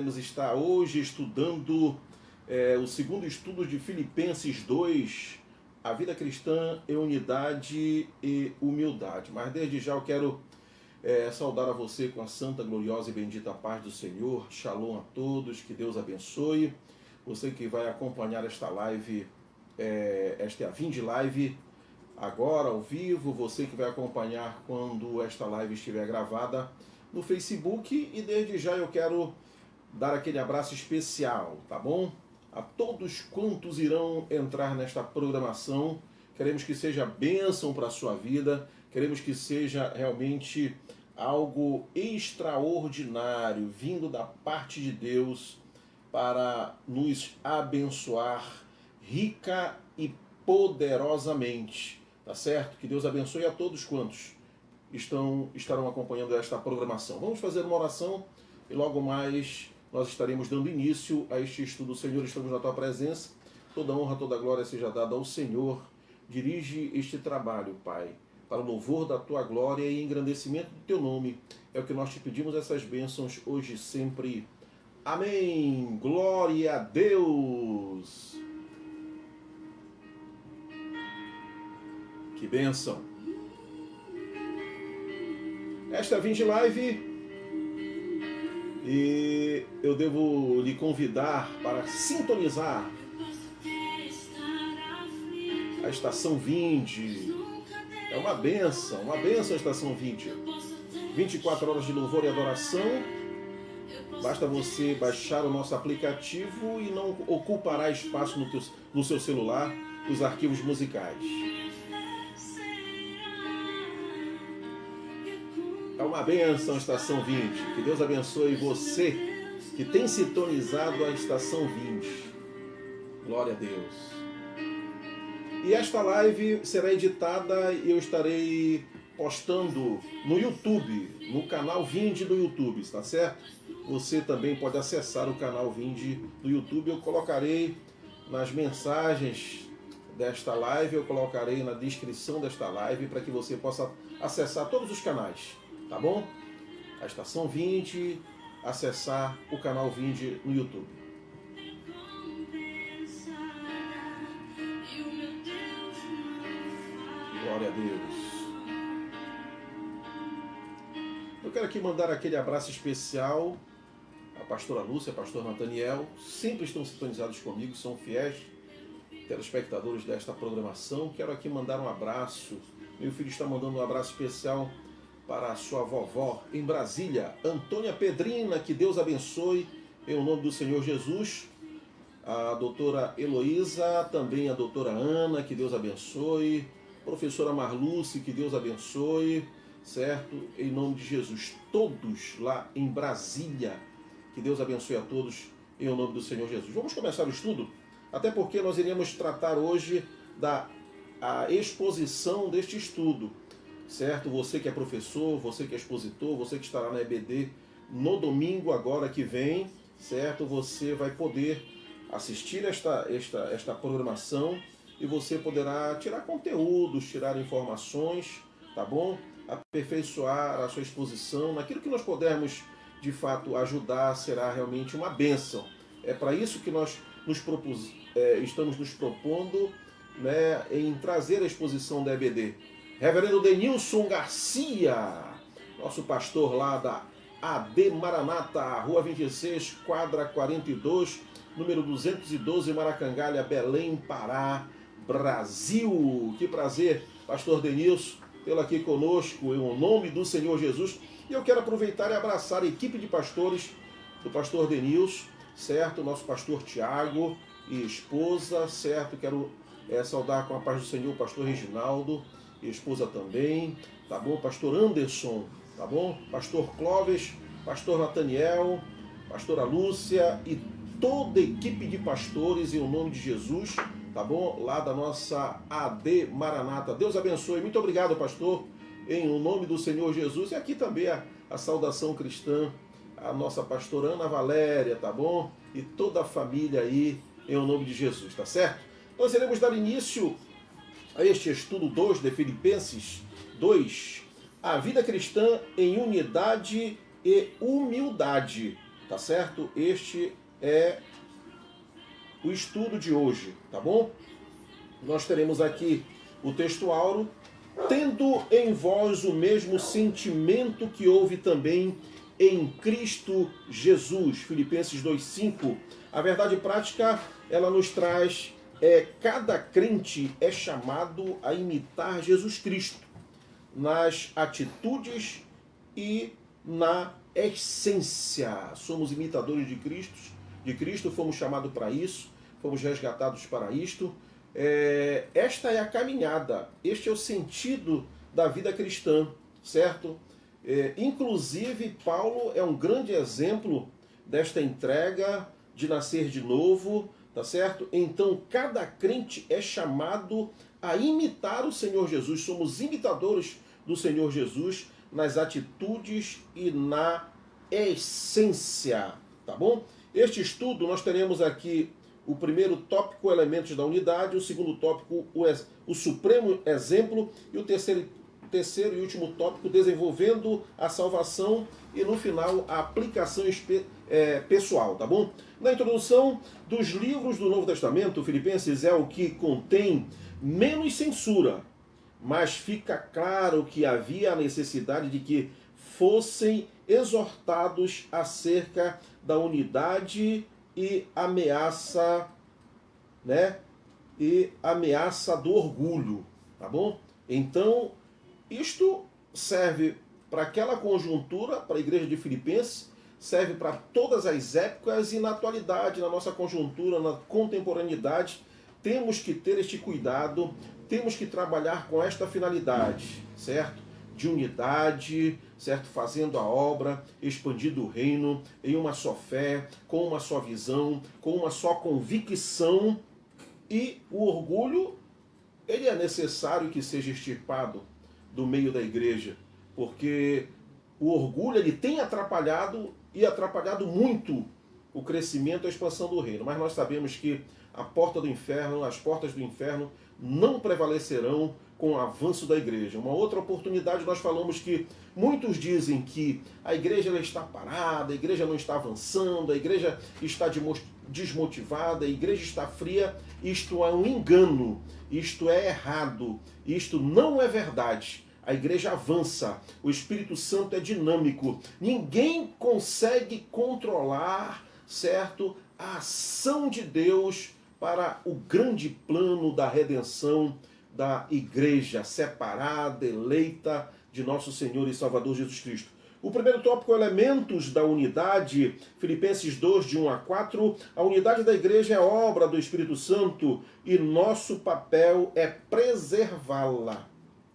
iremos estar hoje estudando o segundo estudo de Filipenses 2, a vida cristã em unidade e humildade. Mas desde já eu quero saudar a você com a santa, gloriosa e bendita paz do Senhor. Shalom a todos, que Deus abençoe. Você que vai acompanhar esta live, esta é a Vinde Live, agora ao vivo, você que vai acompanhar quando esta live estiver gravada no Facebook, e desde já eu quero dar aquele abraço especial, tá bom? A todos quantos irão entrar nesta programação, queremos que seja bênção para a sua vida, queremos que seja realmente algo extraordinário, vindo da parte de Deus para nos abençoar rica e poderosamente, tá certo? Que Deus abençoe a todos quantos estarão acompanhando esta programação. Vamos fazer uma oração e logo mais nós estaremos dando início a este estudo. Senhor, estamos na Tua presença, toda honra, toda glória seja dada ao Senhor. Dirige este trabalho, Pai, para o louvor da Tua glória e engrandecimento do Teu nome. É o que nós te pedimos, essas bênçãos hoje e sempre. Amém. Glória a Deus. Que bênção. Esta é a Vinde Live e eu devo lhe convidar para sintonizar a Estação Vinde. É uma bênção a Estação Vinde. 24 horas de louvor e adoração. Basta você baixar o nosso aplicativo e não ocupará espaço no seu celular os arquivos musicais. É uma bênção a Estação 20. Que Deus abençoe você que tem sintonizado a Estação 20. Glória a Deus. E esta live será editada e eu estarei postando no YouTube, no canal Vinde do YouTube, está certo? Você também pode acessar o canal Vinde do YouTube. Eu colocarei nas mensagens desta live, eu colocarei na descrição desta live para que você possa acessar todos os canais. Tá bom? A Estação Vinde, acessar o canal Vinde no YouTube. Glória a Deus. Eu quero aqui mandar aquele abraço especial à pastora Lúcia, ao pastor Nathaniel. Sempre estão sintonizados comigo, são fiéis telespectadores desta programação. Quero aqui mandar um abraço. Meu filho está mandando um abraço especial para a sua vovó em Brasília, Antônia Pedrina, que Deus abençoe, em nome do Senhor Jesus. A doutora Heloísa, também a doutora Ana, que Deus abençoe. Professora Marluce, que Deus abençoe, certo? Em nome de Jesus, todos lá em Brasília, que Deus abençoe a todos, em nome do Senhor Jesus. Vamos começar o estudo, até porque nós iremos tratar hoje da exposição deste estudo. Certo? Você que é professor, você que é expositor, você que estará na EBD no domingo agora que vem, certo? Você vai poder assistir esta programação e você poderá tirar conteúdos, tirar informações, tá bom? Aperfeiçoar a sua exposição, naquilo que nós pudermos de fato ajudar, será realmente uma bênção. É para isso que nós estamos nos propondo, né, em trazer a exposição da EBD. Reverendo Denilson Garcia, nosso pastor lá da AD Maranata, Rua 26, quadra 42, número 212, Maracangalha, Belém, Pará, Brasil. Que prazer, pastor Denilson, tê-lo aqui conosco, em nome do Senhor Jesus. E eu quero aproveitar e abraçar a equipe de pastores do pastor Denilson, certo? Nosso pastor Tiago e esposa, certo? Quero saudar com a paz do Senhor o pastor Reginaldo e esposa também, tá bom? Pastor Anderson, tá bom? Pastor Clóvis, pastor Nathaniel, pastora Lúcia e toda a equipe de pastores, em nome de Jesus, tá bom? Lá da nossa AD Maranata. Deus abençoe. Muito obrigado, pastor, em nome do Senhor Jesus. E aqui também a saudação cristã, a nossa pastora Ana Valéria, tá bom? E toda a família aí, em nome de Jesus, tá certo? Nós iremos dar início a este estudo 2 de Filipenses 2, a vida cristã em unidade e humildade. tá certo? Este é o estudo de hoje, tá bom? Nós teremos aqui o texto áureo, tendo em vós o mesmo sentimento que houve também em Cristo Jesus. Filipenses 2,5. A verdade prática, ela nos traz, cada crente é chamado a imitar Jesus Cristo nas atitudes e na essência. Somos imitadores de Cristo, fomos chamados para isso, fomos resgatados para isto. Esta é a caminhada, este é o sentido da vida cristã, certo? Inclusive, Paulo é um grande exemplo desta entrega de nascer de novo, tá certo? Então, cada crente é chamado a imitar o Senhor Jesus, somos imitadores do Senhor Jesus nas atitudes e na essência, tá bom? Este estudo nós teremos aqui o primeiro tópico, elementos da unidade, o segundo tópico, o supremo exemplo, e o terceiro e último tópico, desenvolvendo a salvação, e no final a aplicação pessoal, tá bom? Na introdução dos livros do Novo Testamento, Filipenses é o que contém menos censura, mas fica claro que havia a necessidade de que fossem exortados acerca da unidade e ameaça, né? E ameaça do orgulho, tá bom? Então, isto serve para aquela conjuntura, para a igreja de Filipenses, serve para todas as épocas e na atualidade, na nossa conjuntura, na contemporaneidade, temos que ter este cuidado, temos que trabalhar com esta finalidade, certo? De unidade, certo? Fazendo a obra, expandindo o reino em uma só fé, com uma só visão, com uma só convicção. E o orgulho, ele é necessário que seja extirpado do meio da igreja, porque o orgulho, ele tem atrapalhado e atrapalhado muito o crescimento e a expansão do reino. Mas nós sabemos que a porta do inferno, as portas do inferno não prevalecerão com o avanço da igreja. Uma outra oportunidade, nós falamos que muitos dizem que a igreja ela está parada, a igreja não está avançando, a igreja está desmotivada, a igreja está fria. Isto é um engano, isto é errado, isto não é verdade. A igreja avança, o Espírito Santo é dinâmico, ninguém consegue controlar, certo, a ação de Deus para o grande plano da redenção da igreja separada, eleita de nosso Senhor e Salvador Jesus Cristo. O primeiro tópico, elementos da unidade, Filipenses 2, de 1 a 4. A unidade da igreja é obra do Espírito Santo e nosso papel é preservá-la.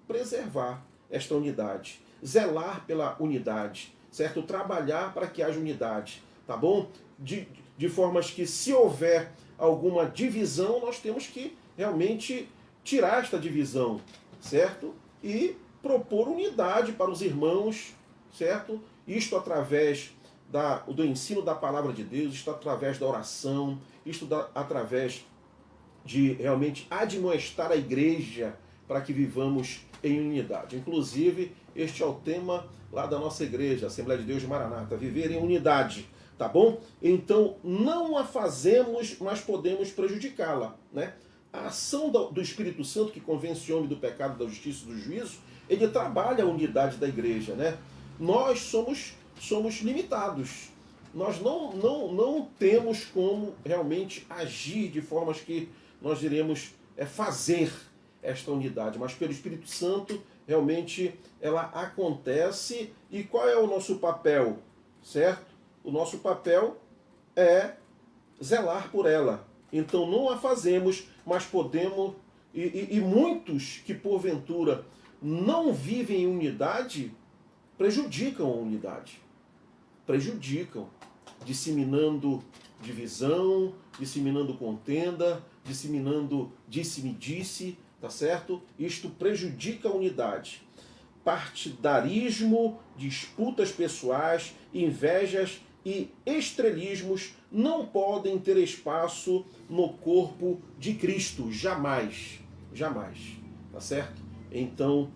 Preservar esta unidade. Zelar pela unidade, certo? Trabalhar para que haja unidade, tá bom? De formas que, se houver alguma divisão, nós temos que realmente tirar esta divisão, certo? E propor unidade para os irmãos, certo? Isto através do ensino da palavra de Deus, isto através da oração, isto através de realmente admoestar a igreja para que vivamos em unidade. Inclusive, este é o tema lá da nossa igreja, Assembleia de Deus de Maranata, viver em unidade, tá bom? Então, não a fazemos, mas podemos prejudicá-la, né? A ação do Espírito Santo, que convence o homem do pecado, da justiça e do juízo, ele trabalha a unidade da igreja, né? Nós somos limitados. Nós não temos como realmente agir de formas que nós iremos fazer esta unidade, mas pelo Espírito Santo realmente ela acontece. E qual é o nosso papel, certo? O nosso papel é zelar por ela. Então não a fazemos, mas podemos, e muitos que porventura não vivem em unidade, prejudicam a unidade. Prejudicam, disseminando divisão, disseminando contenda, disseminando disse-me-disse, tá certo? Isto prejudica a unidade. Partidarismo, disputas pessoais, invejas e estrelismos não podem ter espaço no corpo de Cristo, jamais, jamais, tá certo? Então,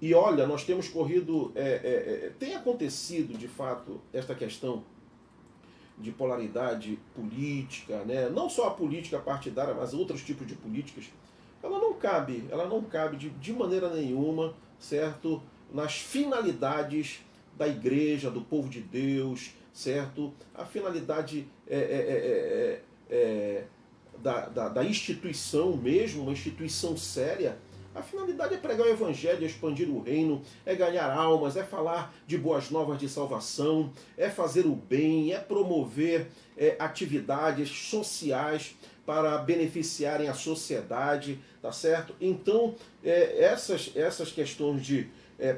E olha, nós temos corrido, tem acontecido de fato esta questão de polaridade política, né? Não só a política partidária, mas outros tipos de políticas, ela não cabe de maneira nenhuma, certo? Nas finalidades da igreja, do povo de Deus, certo? A finalidade da instituição mesmo, uma instituição séria. A finalidade é pregar o evangelho, é expandir o reino, é ganhar almas, é falar de boas novas de salvação, é fazer o bem, é promover atividades sociais para beneficiarem a sociedade, tá certo? Então, essas questões de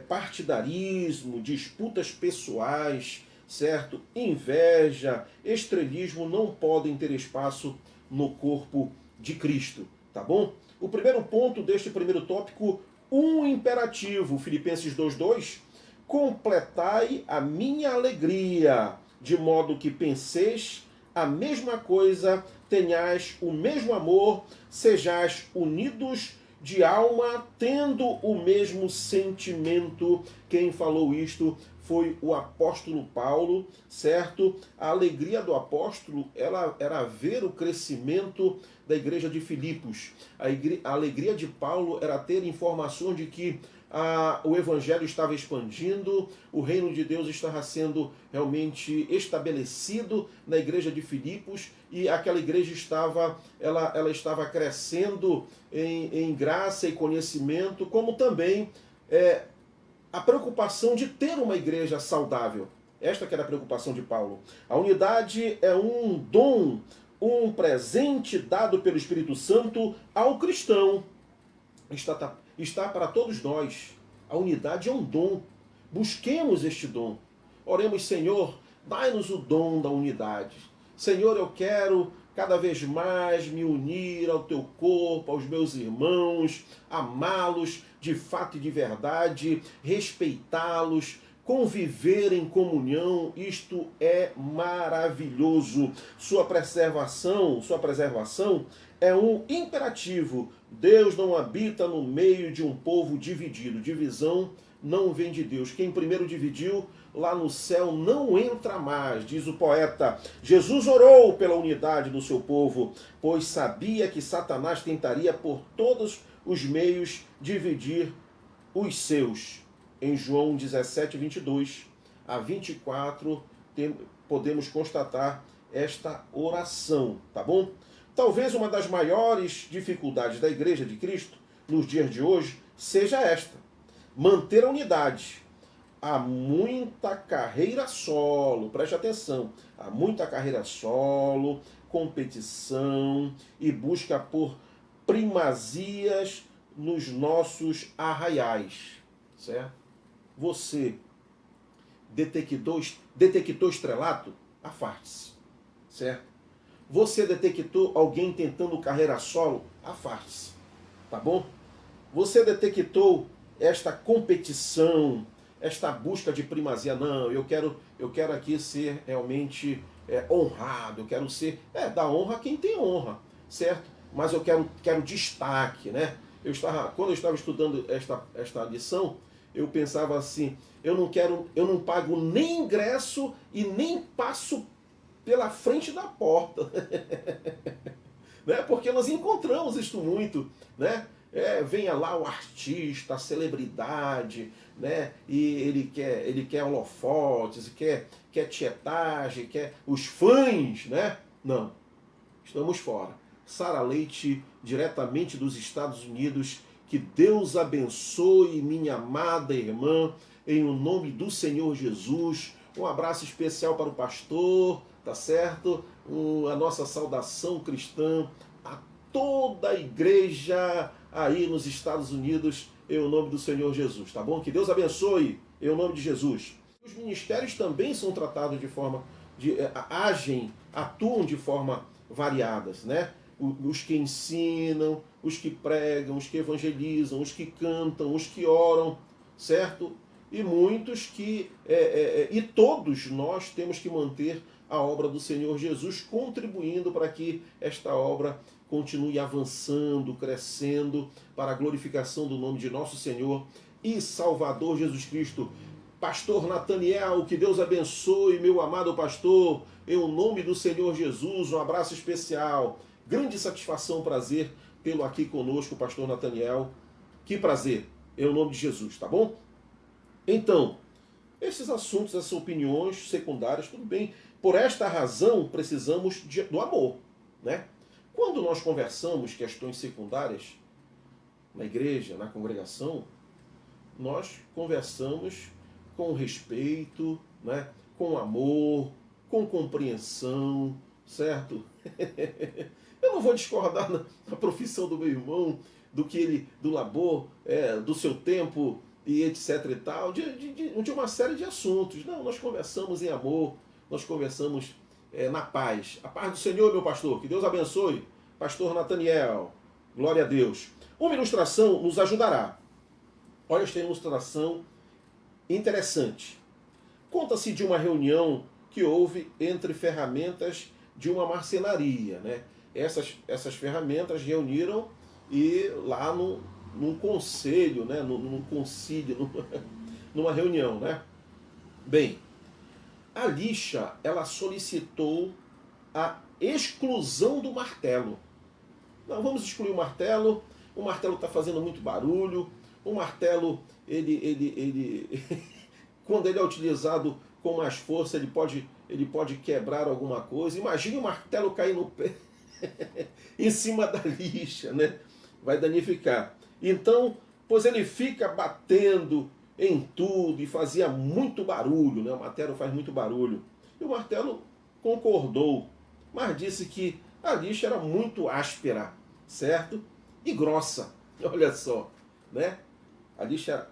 partidarismo, disputas pessoais, certo? Inveja, estrelismo não podem ter espaço no corpo de Cristo, tá bom? O primeiro ponto deste primeiro tópico, um imperativo, Filipenses 2:2, completai a minha alegria, de modo que penseis a mesma coisa, tenhais o mesmo amor, sejais unidos de alma, tendo o mesmo sentimento. Quem falou isto foi o apóstolo Paulo, certo? A alegria do apóstolo era ver o crescimento da igreja de Filipos. A alegria de Paulo era ter informações de que o evangelho estava expandindo, o reino de Deus estava sendo realmente estabelecido na igreja de Filipos, e aquela igreja estava crescendo em graça e conhecimento, como também a preocupação de ter uma igreja saudável. Esta que era a preocupação de Paulo. A unidade é um dom, um presente dado pelo Espírito Santo ao cristão. Está para todos nós. A unidade é um dom. Busquemos este dom. Oremos, Senhor, dai-nos o dom da unidade. Senhor, eu quero cada vez mais me unir ao teu corpo, aos meus irmãos, amá-los de fato e de verdade, respeitá-los, conviver em comunhão. Isto é maravilhoso. Sua preservação é um imperativo. Deus não habita no meio de um povo dividido. Divisão não vem de Deus. Quem primeiro dividiu, lá no céu não entra mais, diz o poeta. Jesus orou pela unidade do seu povo, pois sabia que Satanás tentaria por todos os meios dividir os seus. Em João 17, 22 a 24, podemos constatar esta oração, tá bom? Talvez uma das maiores dificuldades da Igreja de Cristo nos dias de hoje seja esta: manter a unidade. Há muita carreira solo, preste atenção, há muita carreira solo, competição e busca por primazias nos nossos arraiais, certo? Você detectou estrelato? Afaste-se, certo? Você detectou alguém tentando carreira solo? Afaste-se, tá bom? Você detectou esta competição, esta busca de primazia? Não, eu quero aqui ser realmente honrado, eu quero ser, dar honra a quem tem honra, certo? Mas eu quero destaque, né? Quando eu estava estudando esta lição, eu pensava assim, eu não pago nem ingresso e nem passo pela frente da porta, né? Porque nós encontramos isto muito, né? Venha lá o artista, a celebridade, né? E ele quer holofotes, quer tietagem, quer os fãs, né? Não, estamos fora. Sara Leite, diretamente dos Estados Unidos. Que Deus abençoe minha amada irmã, em o nome do Senhor Jesus. Um abraço especial para o pastor, tá certo? A nossa saudação cristã a toda a igreja aí nos Estados Unidos, em o nome do Senhor Jesus, tá bom? Que Deus abençoe, em o nome de Jesus. Os ministérios também são tratados de forma, atuam de forma variadas, né? Os que ensinam, os que pregam, os que evangelizam, os que cantam, os que oram, certo? E muitos e todos nós temos que manter a obra do Senhor Jesus, contribuindo para que esta obra continue avançando, crescendo, para a glorificação do nome de nosso Senhor e Salvador Jesus Cristo. Pastor Nathaniel, que Deus abençoe, meu amado pastor, em nome do Senhor Jesus, um abraço especial. Grande satisfação, prazer tê-lo aqui conosco, pastor Nathaniel. Que prazer, em nome de Jesus, tá bom? Então, esses assuntos, essas opiniões secundárias, tudo bem. Por esta razão, precisamos do amor, né? Quando nós conversamos questões secundárias na igreja, na congregação, nós conversamos com respeito, né? Com amor, com compreensão, certo? Eu não vou discordar na profissão do meu irmão, do que ele, do labor, do seu tempo e etc e tal, de uma série de assuntos. Não, nós conversamos em amor, nós conversamos na paz. A paz do Senhor, meu pastor, que Deus abençoe. Pastor Nathaniel, glória a Deus. Uma ilustração nos ajudará. Olha esta ilustração interessante. Conta-se de uma reunião que houve entre ferramentas de uma marcenaria, né? Essas ferramentas reuniram e lá num conselho, né? num concílio, numa reunião, né? Bem, a lixa, ela solicitou a exclusão do martelo. Não, vamos excluir o martelo está fazendo muito barulho, o martelo, quando ele é utilizado com mais força, ele pode quebrar alguma coisa. Imagine o martelo cair no pé, em cima da lixa, né? Vai danificar. Então, pois ele fica batendo em tudo e fazia muito barulho, né? O martelo faz muito barulho. E o martelo concordou, mas disse que a lixa era muito áspera, certo? E grossa. Olha só, né? A lixa,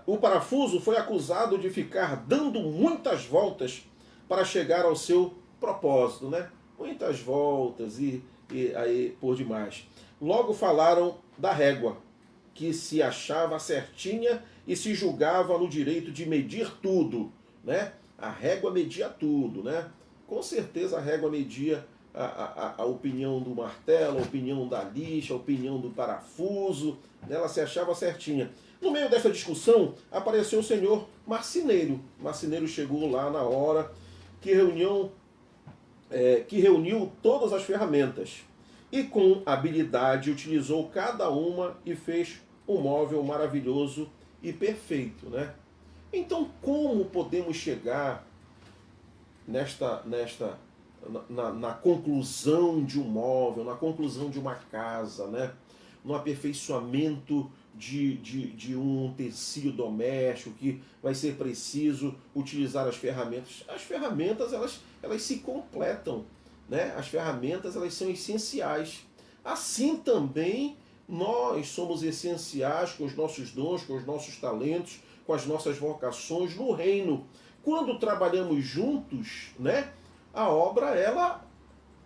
o parafuso foi acusado de ficar dando muitas voltas para chegar ao seu propósito, né? Muitas voltas e aí por demais. Logo falaram da régua, que se achava certinha e se julgava no direito de medir tudo, né? A régua media tudo, né? Com certeza a régua media a opinião do martelo, a opinião da lixa, a opinião do parafuso, né? Ela se achava certinha. No meio dessa discussão, apareceu o senhor marceneiro. O marceneiro chegou lá na hora que reuniu todas as ferramentas e com habilidade utilizou cada uma e fez um móvel maravilhoso e perfeito, né? Então, como podemos chegar na conclusão de um móvel, na conclusão de uma casa, né? No aperfeiçoamento de um utensílio doméstico, que vai ser preciso utilizar as ferramentas. As ferramentas, elas se completam, né? As ferramentas, elas são essenciais. Assim também nós somos essenciais com os nossos dons, com os nossos talentos, com as nossas vocações no reino. Quando trabalhamos juntos, né? A obra, ela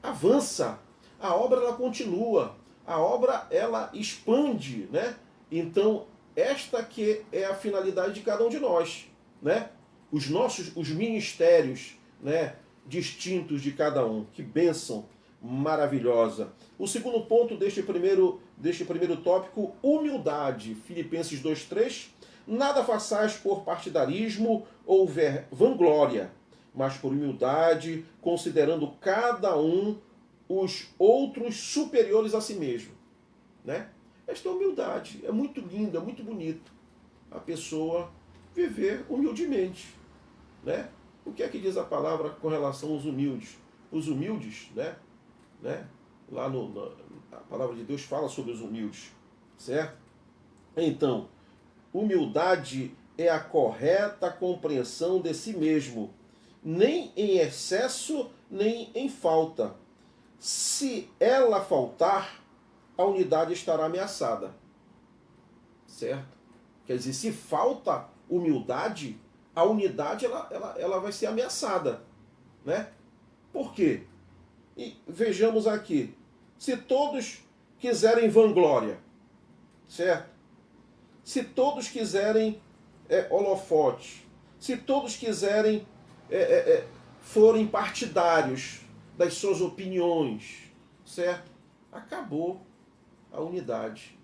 avança, a obra, ela continua, a obra, ela expande, né? Então, esta que é a finalidade de cada um de nós, né? Os ministérios, né, distintos de cada um. Que bênção maravilhosa. O segundo ponto deste primeiro tópico, humildade. Filipenses 2:3. Nada façais por partidarismo ou vanglória, mas por humildade, considerando cada um os outros superiores a si mesmo, né? Esta humildade é muito linda, é muito bonito. A pessoa viver humildemente, né? O que é que diz a palavra com relação aos humildes? Os humildes, né? Lá a palavra de Deus fala sobre os humildes, certo? Então, humildade é a correta compreensão de si mesmo, nem em excesso, nem em falta. Se ela faltar, a unidade estará ameaçada. Certo? Quer dizer, se falta humildade, a unidade ela vai ser ameaçada. Né? Por quê? E vejamos aqui. Se todos quiserem vanglória, certo? Se todos quiserem holofote, se todos quiserem forem partidários das suas opiniões, certo? Acabou a unidade.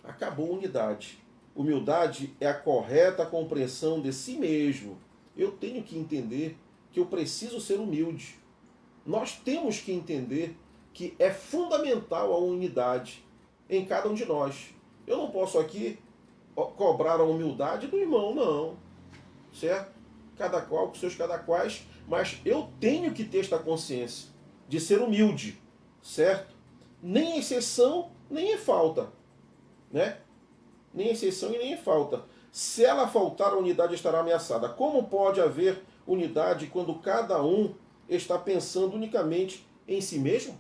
Acabou a unidade. Humildade é a correta compreensão de si mesmo. Eu tenho que entender que eu preciso ser humilde. Nós temos que entender que é fundamental a unidade em cada um de nós. Eu não posso aqui cobrar a humildade do irmão, não. Certo? Cada qual com seus cada quais, mas eu tenho que ter esta consciência de ser humilde, certo? Nem exceção, nem é falta, né? Nem exceção e nem falta. Se ela faltar, a unidade estará ameaçada. Como pode haver unidade quando cada um está pensando unicamente em si mesmo?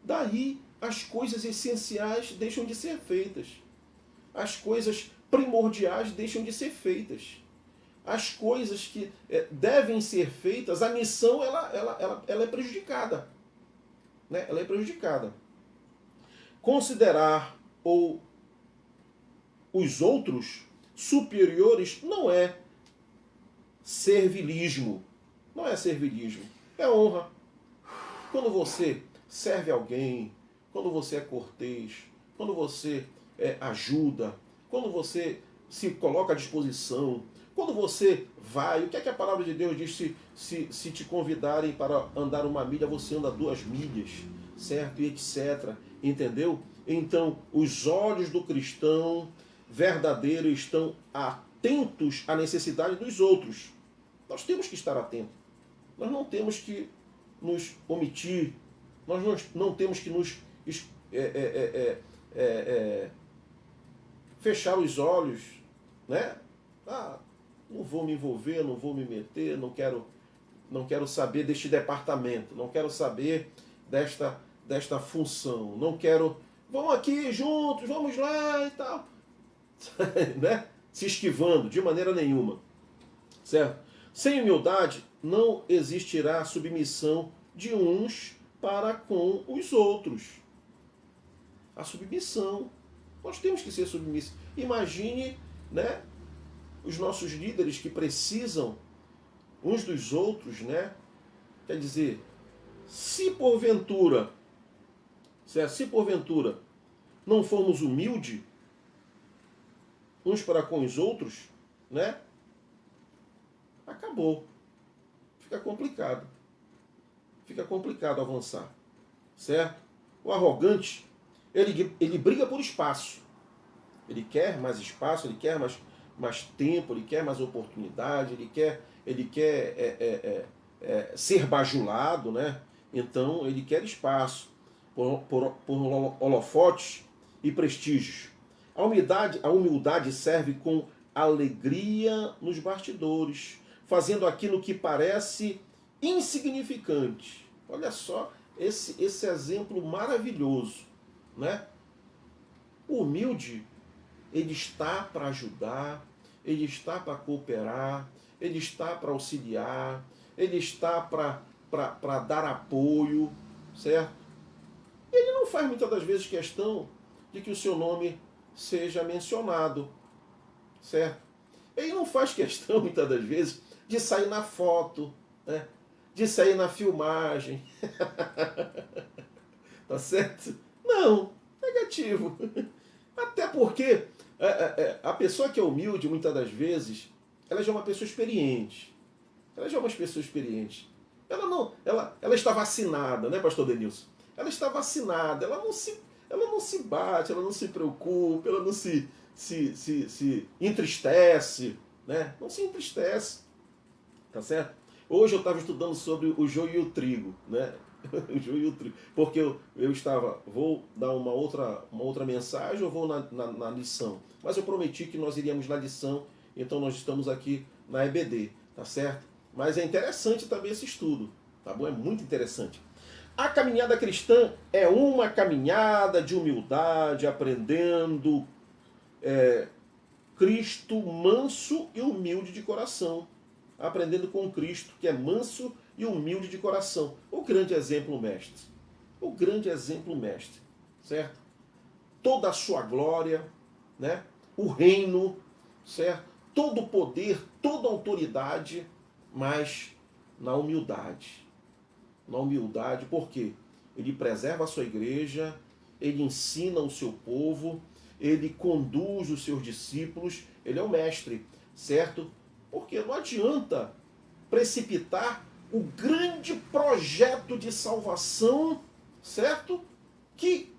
Daí as coisas essenciais deixam de ser feitas. As coisas primordiais deixam de ser feitas. As coisas que devem ser feitas, a missão ela é prejudicada. Né? Ela é prejudicada. Considerar os outros superiores não é servilismo. Não é servilismo. É honra. Quando você serve alguém, quando você é cortês, quando você ajuda, quando você se coloca à disposição, quando você vai, o que é que a palavra de Deus diz? Se te convidarem para andar 1 milha, você anda 2 milhas, certo? E etc. Entendeu? Então, os olhos do cristão verdadeiro estão atentos à necessidade dos outros. Nós temos que estar atentos. Nós não temos que nos omitir. Nós não temos que nos fechar os olhos, né? Não vou me envolver, não vou me meter, não quero saber deste departamento, não quero saber desta função, não quero, vamos aqui juntos, vamos lá e tal, né? Se esquivando de maneira nenhuma, certo? Sem humildade não existirá submissão de uns para com os outros. A submissão. Nós temos que ser submissos. Imagine, né, os nossos líderes que precisam uns dos outros, né? Quer dizer, se porventura não formos humildes uns para com os outros, né? Acabou. Fica complicado. Fica complicado avançar. Certo? O arrogante, ele briga por espaço. Ele quer mais espaço, ele quer mais tempo, ele quer mais oportunidade, ele quer ser bajulado, né? Então ele quer espaço por holofotes e prestígios. A humildade serve com alegria nos bastidores, fazendo aquilo que parece insignificante. Olha só esse exemplo maravilhoso, né? O humilde, ele está para ajudar, ele está para cooperar, ele está para auxiliar, ele está para dar apoio, certo? Ele não faz muitas das vezes questão de que o seu nome seja mencionado, certo? Ele não faz questão muitas das vezes de sair na foto, né? De sair na filmagem. Tá certo? Não, negativo. Até porque a pessoa que é humilde, muitas das vezes, ela já é uma pessoa experiente. Ela já é uma pessoa experiente. Ela está vacinada, né, pastor Denilson? Ela está vacinada, ela não se bate, ela não se preocupa, ela não se entristece, né? Não se entristece, tá certo? Hoje eu estava estudando sobre o joio e o trigo, né? O joio e o trigo, porque eu estava, vou dar uma outra mensagem ou vou na lição? Mas eu prometi que nós iríamos na lição, então nós estamos aqui na EBD, tá certo? Mas é interessante também esse estudo, tá bom? É muito interessante. A caminhada cristã é uma caminhada de humildade, aprendendo Cristo manso e humilde de coração. Aprendendo com Cristo, que é manso e humilde de coração. O grande exemplo mestre. O grande exemplo mestre. Certo? Toda a sua glória, né? O reino, certo? Todo o poder, toda a autoridade, mas na humildade. Na humildade, por quê? Ele preserva a sua igreja, ele ensina o seu povo, ele conduz os seus discípulos, ele é o mestre, certo? Porque não adianta precipitar o grande projeto de salvação, certo? Que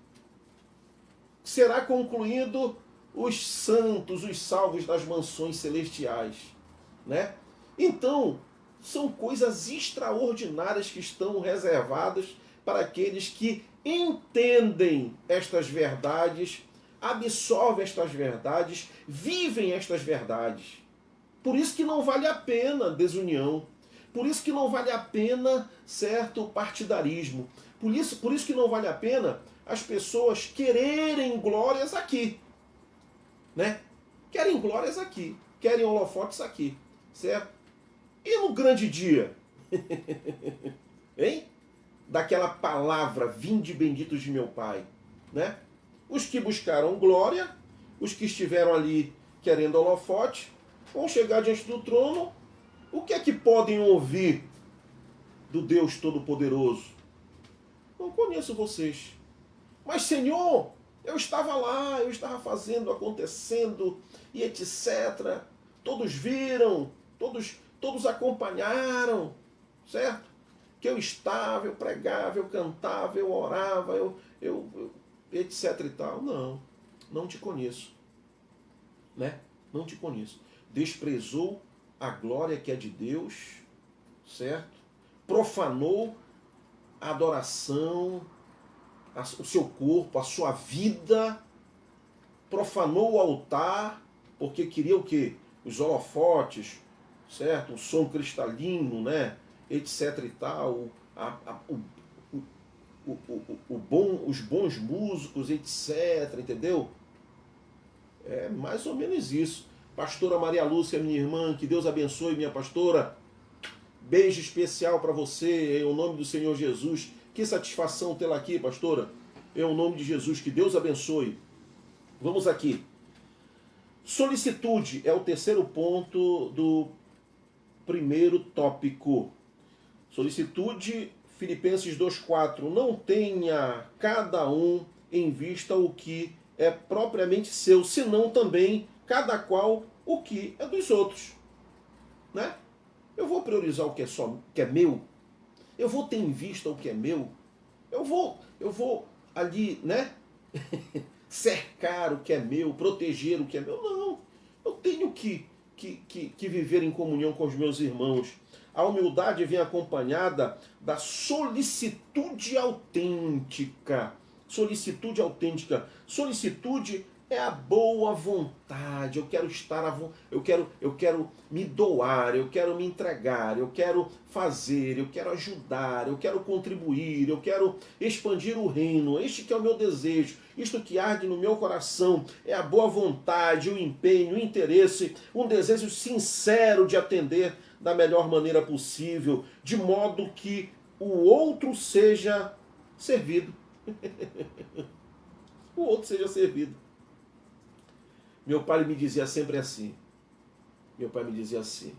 será concluído os santos, os salvos das mansões celestiais, né? Então, são coisas extraordinárias que estão reservadas para aqueles que entendem estas verdades, absorvem estas verdades, vivem estas verdades. Por isso que não vale a pena desunião. Por isso que não vale a pena certo partidarismo. Por isso que não vale a pena as pessoas quererem glórias aqui, né? Querem glórias aqui, querem holofotes aqui, certo? E no grande dia? Hein? Daquela palavra, vinde benditos de meu Pai, né? Os que buscaram glória, os que estiveram ali querendo holofote, vão chegar diante do trono. O que é que podem ouvir do Deus Todo-Poderoso? Não conheço vocês. Mas, Senhor, eu estava lá, eu estava fazendo, acontecendo, e etc. Todos viram, todos acompanharam, certo? Que eu estava, eu pregava, eu cantava, eu orava, eu etc e tal. Não, não te conheço, né? Não te conheço. Desprezou a glória que é de Deus, certo? Profanou a adoração, o seu corpo, a sua vida, profanou o altar, porque queria o quê? Os holofotes, certo? O som cristalino, né? Etc e tal, os bons músicos, etc, entendeu? É mais ou menos isso. Pastora Maria Lúcia, minha irmã, que Deus abençoe, minha pastora. Beijo especial para você, em nome do Senhor Jesus. Que satisfação tê-la aqui, pastora. Em nome de Jesus, que Deus abençoe. Vamos aqui. Solicitude é o terceiro ponto do primeiro tópico. Solicitude, Filipenses 2,4. Não tenha cada um em vista o que é propriamente seu, senão também cada qual o que é dos outros, né? Eu vou priorizar o que é meu. Eu vou ter em vista o que é meu. Eu vou ali, né? Cercar o que é meu, proteger o que é meu. Não. Eu tenho que viver em comunhão com os meus irmãos. A humildade vem acompanhada da solicitude autêntica. Solicitude autêntica. Solicitude é a boa vontade. Eu quero estar, eu quero me doar, eu quero me entregar, eu quero fazer, eu quero ajudar, eu quero contribuir, eu quero expandir o reino. Este que é o meu desejo, isto que arde no meu coração é a boa vontade, o empenho, o interesse, um desejo sincero de atender da melhor maneira possível, de modo que o outro seja servido. O outro seja servido. Meu pai me dizia sempre assim. Meu pai me dizia assim.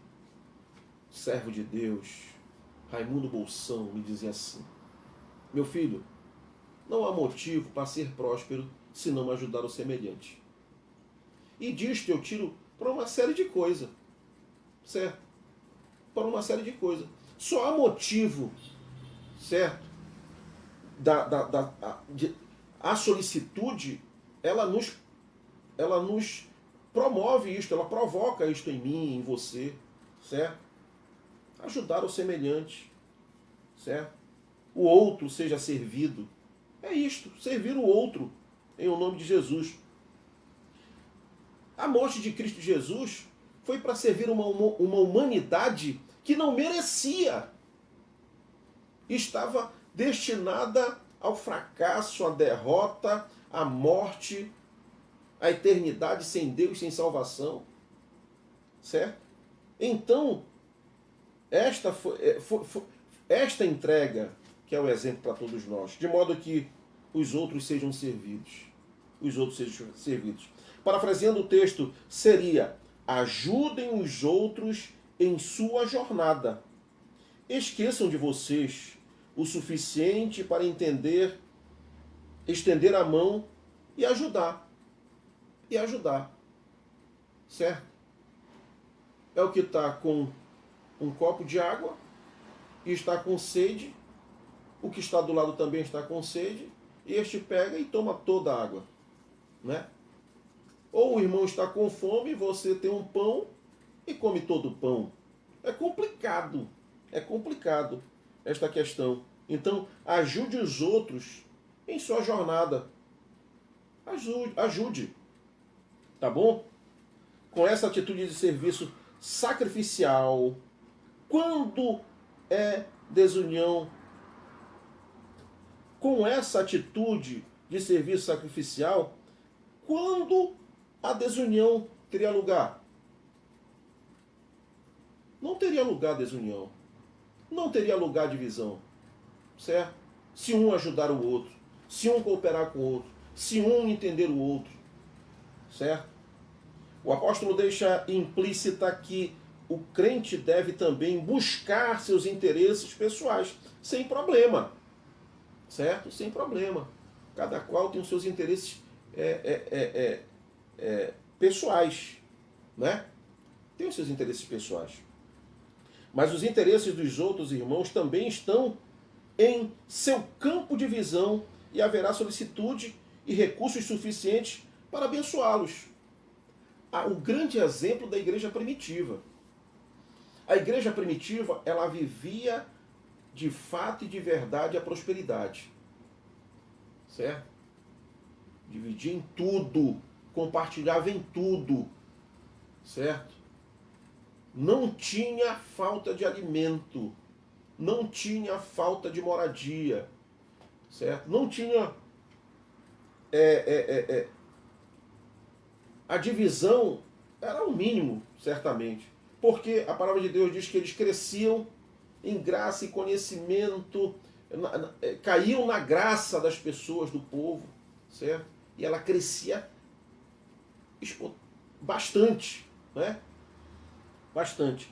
Servo de Deus, Raimundo Bolsão, me dizia assim. Meu filho, não há motivo para ser próspero se não ajudar o semelhante. E disto eu tiro para uma série de coisas. Certo? Para uma série de coisas. Só há motivo, certo? A solicitude, ela nos promove isto, ela provoca isto em mim, em você, certo? Ajudar o semelhante, certo? O outro seja servido. É isto, servir o outro, em o nome de Jesus. A morte de Cristo Jesus foi para servir uma humanidade que não merecia. Estava destinada ao fracasso, à derrota, à morte, à eternidade sem Deus, sem salvação. Certo? Então, esta entrega que é o exemplo para todos nós, de modo que os outros sejam servidos. Os outros sejam servidos. Parafraseando o texto, seria: ajudem os outros em sua jornada. Esqueçam de vocês o suficiente para estender a mão e ajudar. e ajudar. Certo? É o que está com um copo de água e está com sede, o que está do lado também está com sede, e este pega e toma toda a água. Né? Ou o irmão está com fome, você tem um pão e come todo o pão. É complicado esta questão. Então, ajude os outros em sua jornada. Ajude. Tá bom? Com essa atitude de serviço sacrificial, quando é desunião, com essa atitude de serviço sacrificial, quando a desunião teria lugar? Não teria lugar desunião. Não teria lugar divisão. Certo? Se um ajudar o outro, se um cooperar com o outro, se um entender o outro. Certo? O apóstolo deixa implícita que o crente deve também buscar seus interesses pessoais, sem problema. Certo? Sem problema. Cada qual tem os seus interesses pessoais. Né? Tem os seus interesses pessoais. Mas os interesses dos outros irmãos também estão em seu campo de visão e haverá solicitude e recursos suficientes para abençoá-los. O grande exemplo da igreja primitiva. A igreja primitiva, ela vivia de fato e de verdade a prosperidade. Certo? Dividia em tudo, compartilhava em tudo. Certo? Não tinha falta de alimento, não tinha falta de moradia, certo? Não tinha a divisão era o mínimo, certamente, porque a palavra de Deus diz que eles cresciam em graça e conhecimento, caíam na graça das pessoas, do povo, certo? E ela crescia bastante, né? Bastante.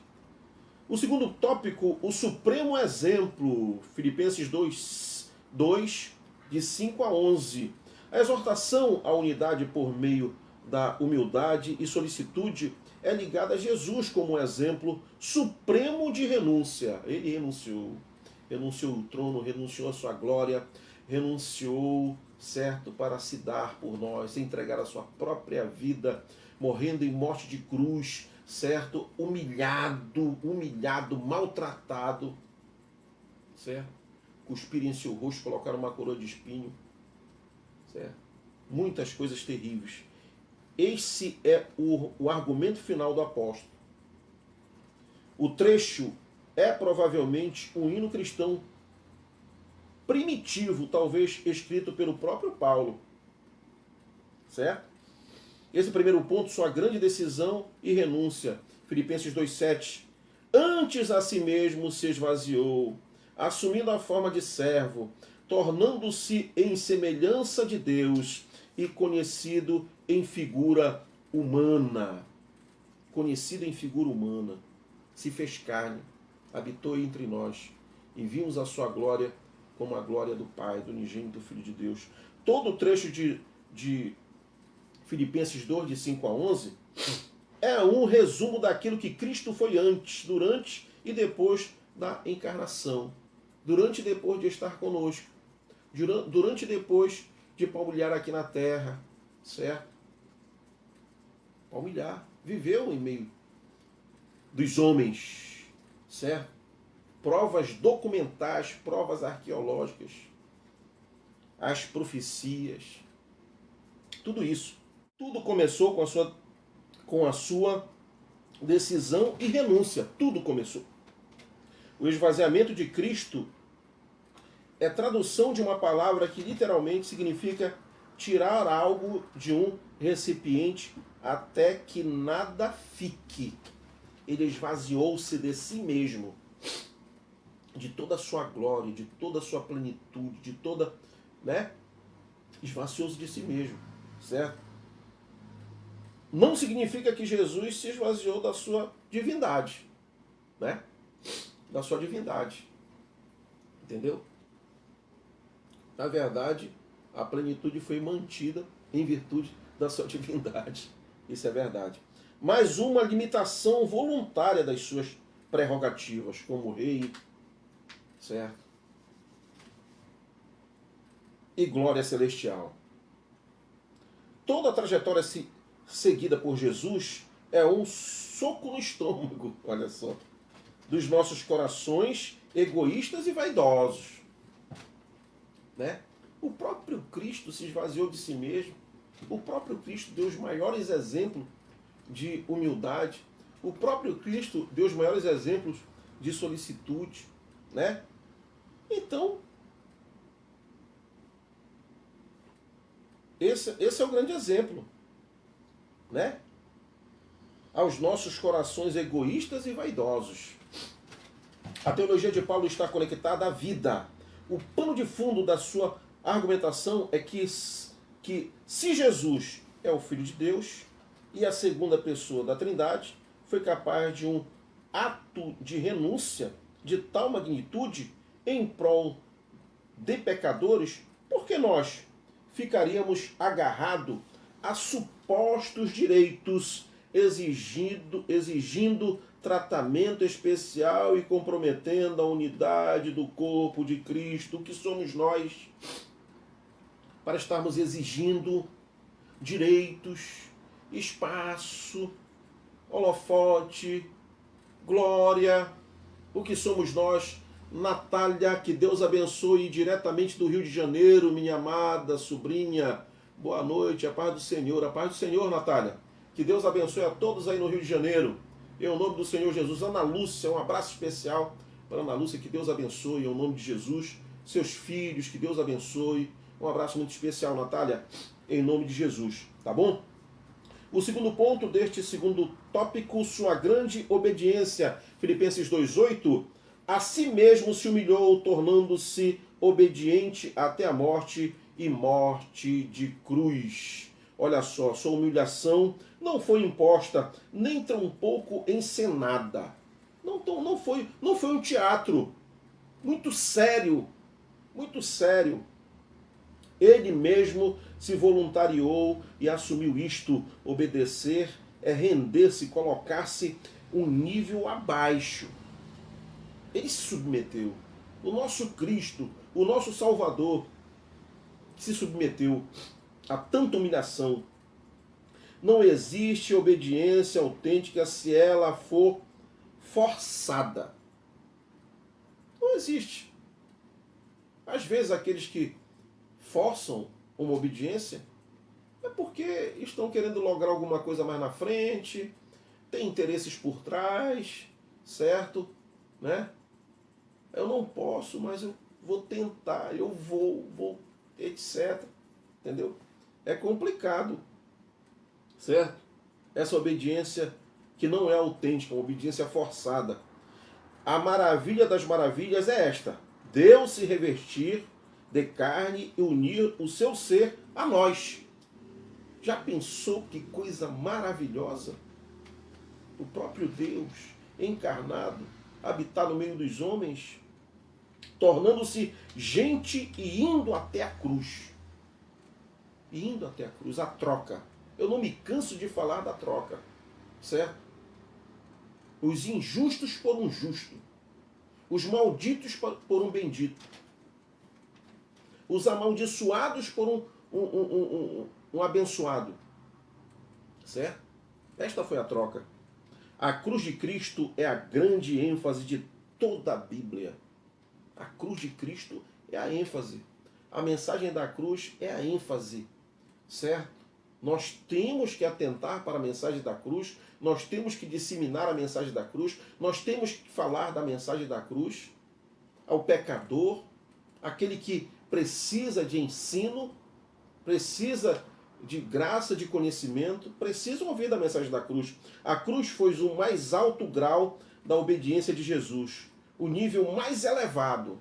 O segundo tópico, o supremo exemplo, Filipenses 2, de 5 a 11. A exortação à unidade por meio da humildade e solicitude é ligada a Jesus como exemplo supremo de renúncia. Ele renunciou o trono, renunciou a sua glória, renunciou, certo, para se dar por nós, entregar a sua própria vida, morrendo em morte de cruz, certo? Humilhado, maltratado, certo? Cuspir em seu rosto, colocar uma coroa de espinho, certo? Muitas coisas terríveis. Esse é o argumento final do apóstolo. O trecho é provavelmente um hino cristão primitivo, talvez escrito pelo próprio Paulo, certo? Esse primeiro ponto, sua grande decisão e renúncia. Filipenses 2,7. Antes a si mesmo se esvaziou, assumindo a forma de servo, tornando-se em semelhança de Deus e conhecido em figura humana. Conhecido em figura humana. Se fez carne, habitou entre nós e vimos a sua glória como a glória do Pai, do unigênito Filho de Deus. Todo o trecho de Filipenses 2, de 5 a 11, é um resumo daquilo que Cristo foi antes, durante e depois da encarnação. Durante e depois de estar conosco. Durante e depois de palmilhar aqui na terra. Certo? Palmilhar. Viveu em meio dos homens. Certo? Provas documentais, provas arqueológicas. As profecias. Tudo isso. Tudo começou com a sua decisão e renúncia. Tudo começou. O esvaziamento de Cristo é tradução de uma palavra que literalmente significa tirar algo de um recipiente até que nada fique. Ele esvaziou-se de si mesmo, de toda a sua glória, de toda a sua plenitude, de toda, né? Esvaziou-se de si mesmo, certo? Não significa que Jesus se esvaziou da sua divindade, né? Da sua divindade. Entendeu? Na verdade, a plenitude foi mantida em virtude da sua divindade. Isso é verdade. Mas uma limitação voluntária das suas prerrogativas como rei, certo? E glória celestial. Toda a trajetória seguida por Jesus é um soco no estômago, olha só, dos nossos corações egoístas e vaidosos. Né? O próprio Cristo se esvaziou de si mesmo. O próprio Cristo deu os maiores exemplos de humildade. O próprio Cristo deu os maiores exemplos de solicitude. Né? Então, esse é o grande exemplo. Né? Aos nossos corações egoístas e vaidosos. A teologia de Paulo está conectada à vida. O pano de fundo da sua argumentação é que se Jesus é o Filho de Deus e a segunda pessoa da Trindade, foi capaz de um ato de renúncia de tal magnitude em prol de pecadores, por que nós ficaríamos agarrados a supostos direitos, exigindo tratamento especial e comprometendo a unidade do corpo de Cristo? O que somos nós para estarmos exigindo direitos, espaço, holofote, glória? O que somos nós? Natália, que Deus abençoe diretamente do Rio de Janeiro, minha amada sobrinha. Boa noite, a paz do Senhor. A paz do Senhor, Natália. Que Deus abençoe a todos aí no Rio de Janeiro. Em nome do Senhor Jesus. Ana Lúcia, um abraço especial para Ana Lúcia, que Deus abençoe, em nome de Jesus. Seus filhos, que Deus abençoe. Um abraço muito especial, Natália, em nome de Jesus. Tá bom? O segundo ponto deste segundo tópico, sua grande obediência. Filipenses 2,8. A si mesmo se humilhou, tornando-se obediente até a morte e morte de cruz. Olha só, sua humilhação não foi imposta, nem tampouco encenada. Não foi um teatro. Muito sério, muito sério. Ele mesmo se voluntariou e assumiu isto. Obedecer é render-se, colocar-se um nível abaixo. Ele se submeteu. O nosso Cristo, o nosso Salvador, se submeteu a tanta humilhação. Não existe obediência autêntica se ela for forçada. Não existe. Às vezes aqueles que forçam uma obediência é porque estão querendo lograr alguma coisa mais na frente, tem interesses por trás, certo? Né? Eu não posso, mas eu vou tentar, eu vou, etc. Entendeu? É complicado, certo? Essa obediência que não é autêntica, uma obediência forçada. A maravilha das maravilhas é esta: Deus se revestir de carne e unir o seu ser a nós. Já pensou que coisa maravilhosa? O próprio Deus encarnado, habitar no meio dos homens, tornando-se gente e indo até a cruz. E indo até a cruz, a troca. Eu não me canso de falar da troca, certo? Os injustos por um justo. Os malditos por um bendito. Os amaldiçoados por um abençoado. Certo? Esta foi a troca. A cruz de Cristo é a grande ênfase de toda a Bíblia. A cruz de Cristo é a ênfase. A mensagem da cruz é a ênfase. Certo? Nós temos que atentar para a mensagem da cruz, nós temos que disseminar a mensagem da cruz, nós temos que falar da mensagem da cruz ao pecador, aquele que precisa de ensino, precisa de graça, de conhecimento, precisa ouvir da mensagem da cruz. A cruz foi o mais alto grau da obediência de Jesus, o nível mais elevado.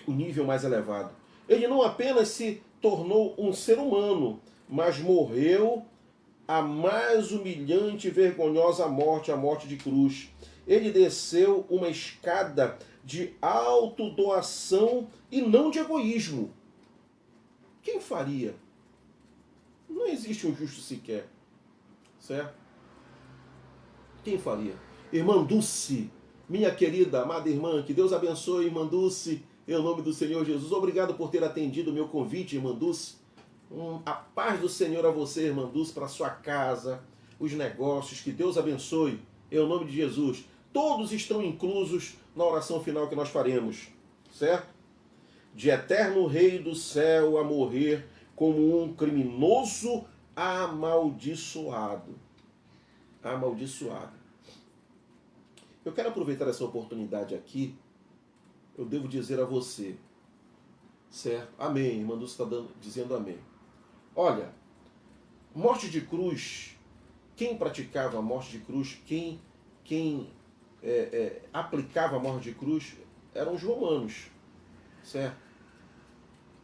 O nível mais elevado. Ele não apenas se tornou um ser humano, mas morreu a mais humilhante e vergonhosa morte, a morte de cruz. Ele desceu uma escada de autodoação e não de egoísmo. Quem faria? não existe um justo sequer. Certo? Quem faria? Irmã Dulce, minha querida, amada irmã, que Deus abençoe, irmã Dulce, em nome do Senhor Jesus. Obrigado por ter atendido o meu convite, irmã Dulce. A paz do Senhor a você, irmã Dulce, para a sua casa, os negócios, que Deus abençoe, em nome de Jesus. Todos estão inclusos na oração final que nós faremos, certo? De eterno Rei do céu a morrer como um criminoso amaldiçoado. Amaldiçoado. Eu quero aproveitar essa oportunidade aqui. Eu devo dizer a você, certo? Amém. Irmã Dulce está dizendo amém. Olha, morte de cruz, quem praticava a morte de cruz, quem aplicava a morte de cruz, eram os romanos, certo?